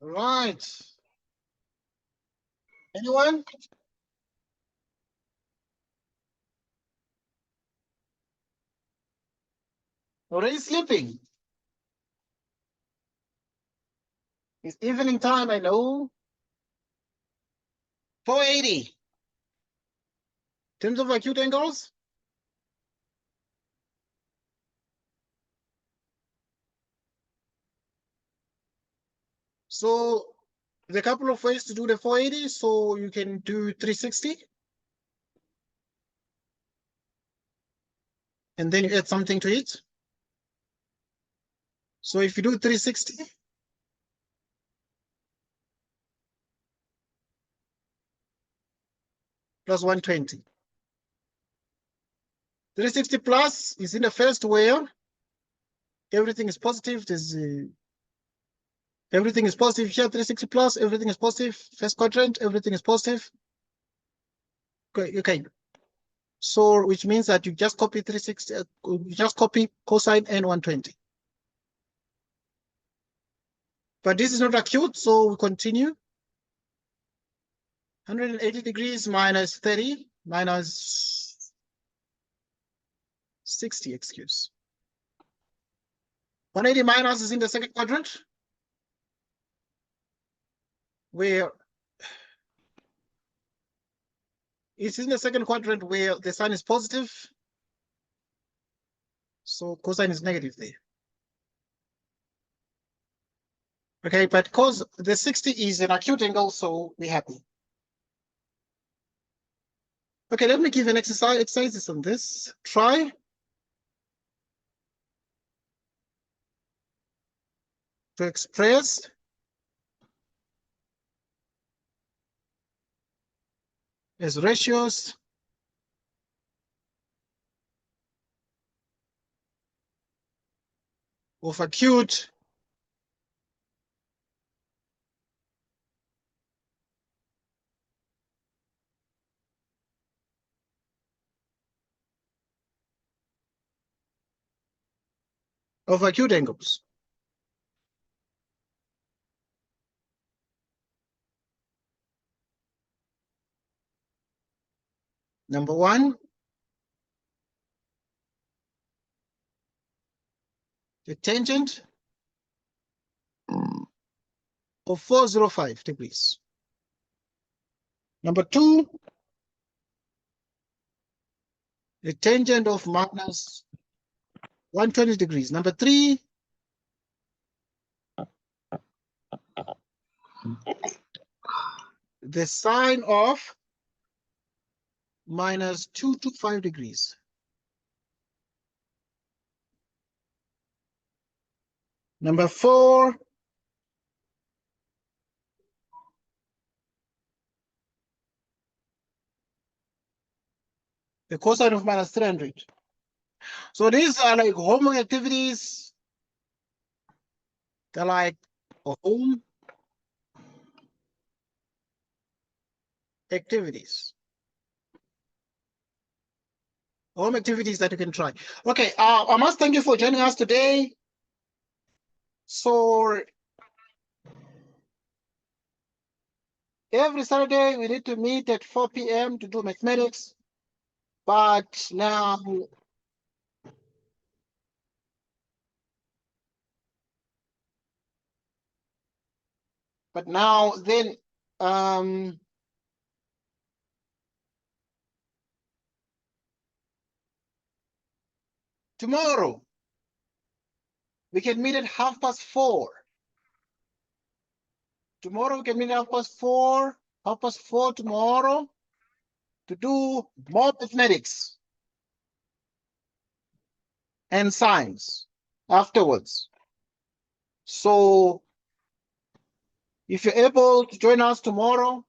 Right. Anyone? Already sleeping. It's evening time, I know. 480. In terms of acute angles, so there's a couple of ways to do the 480. So you can do 360. And then you add something to it. So if you do 360 plus 120. 360 plus is in the first where everything is positive. There's everything is positive here. 360 plus, everything is positive. First quadrant, everything is positive. Okay. So which means that you just copy 360, you just copy cosine and 120. But this is not acute, so we continue. 180 degrees minus 30 minus 60, excuse. 180 minus is in the second quadrant, where it's in the second quadrant where the sign is positive. So cosine is negative there. Okay, but because the 60 is an acute angle, so we're happy. Okay, let me give an exercises on this. Try to express as ratios of acute angles. Number one, the tangent of 405 degrees. Number two, the tangent of minus 120 degrees. Number three, the sine of minus 225 degrees. Number four, the cosine of minus 300. So these are like homework activities. They're like home activities. Home activities that you can try. Okay, I must thank you for joining us today. So every Saturday we need to meet at 4 p.m. to do mathematics. But now But now then, tomorrow, we can meet at 4:30. Tomorrow we can meet at 4:30, 4:30 tomorrow to do more mathematics and science afterwards. So if you're able to join us tomorrow,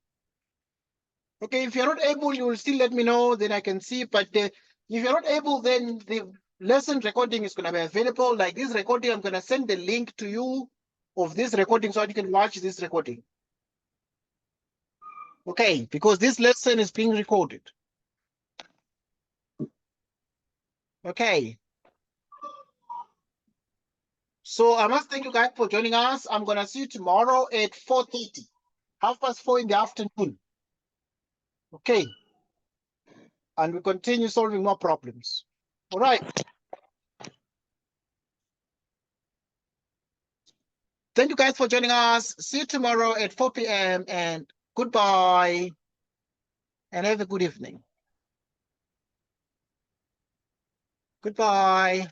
okay, if you're not able, you will still let me know, then I can see. But if you're not able, then the lesson recording is going to be available. Like this recording, I'm going to send the link to you of this recording so that you can watch this recording. Okay, because this lesson is being recorded. Okay. So I must thank you guys for joining us. I'm going to see you tomorrow at 4:30, 4:30 in the afternoon. Okay. And we continue solving more problems. All right. Thank you guys for joining us. See you tomorrow at 4 p.m. and goodbye. And have a good evening. Goodbye.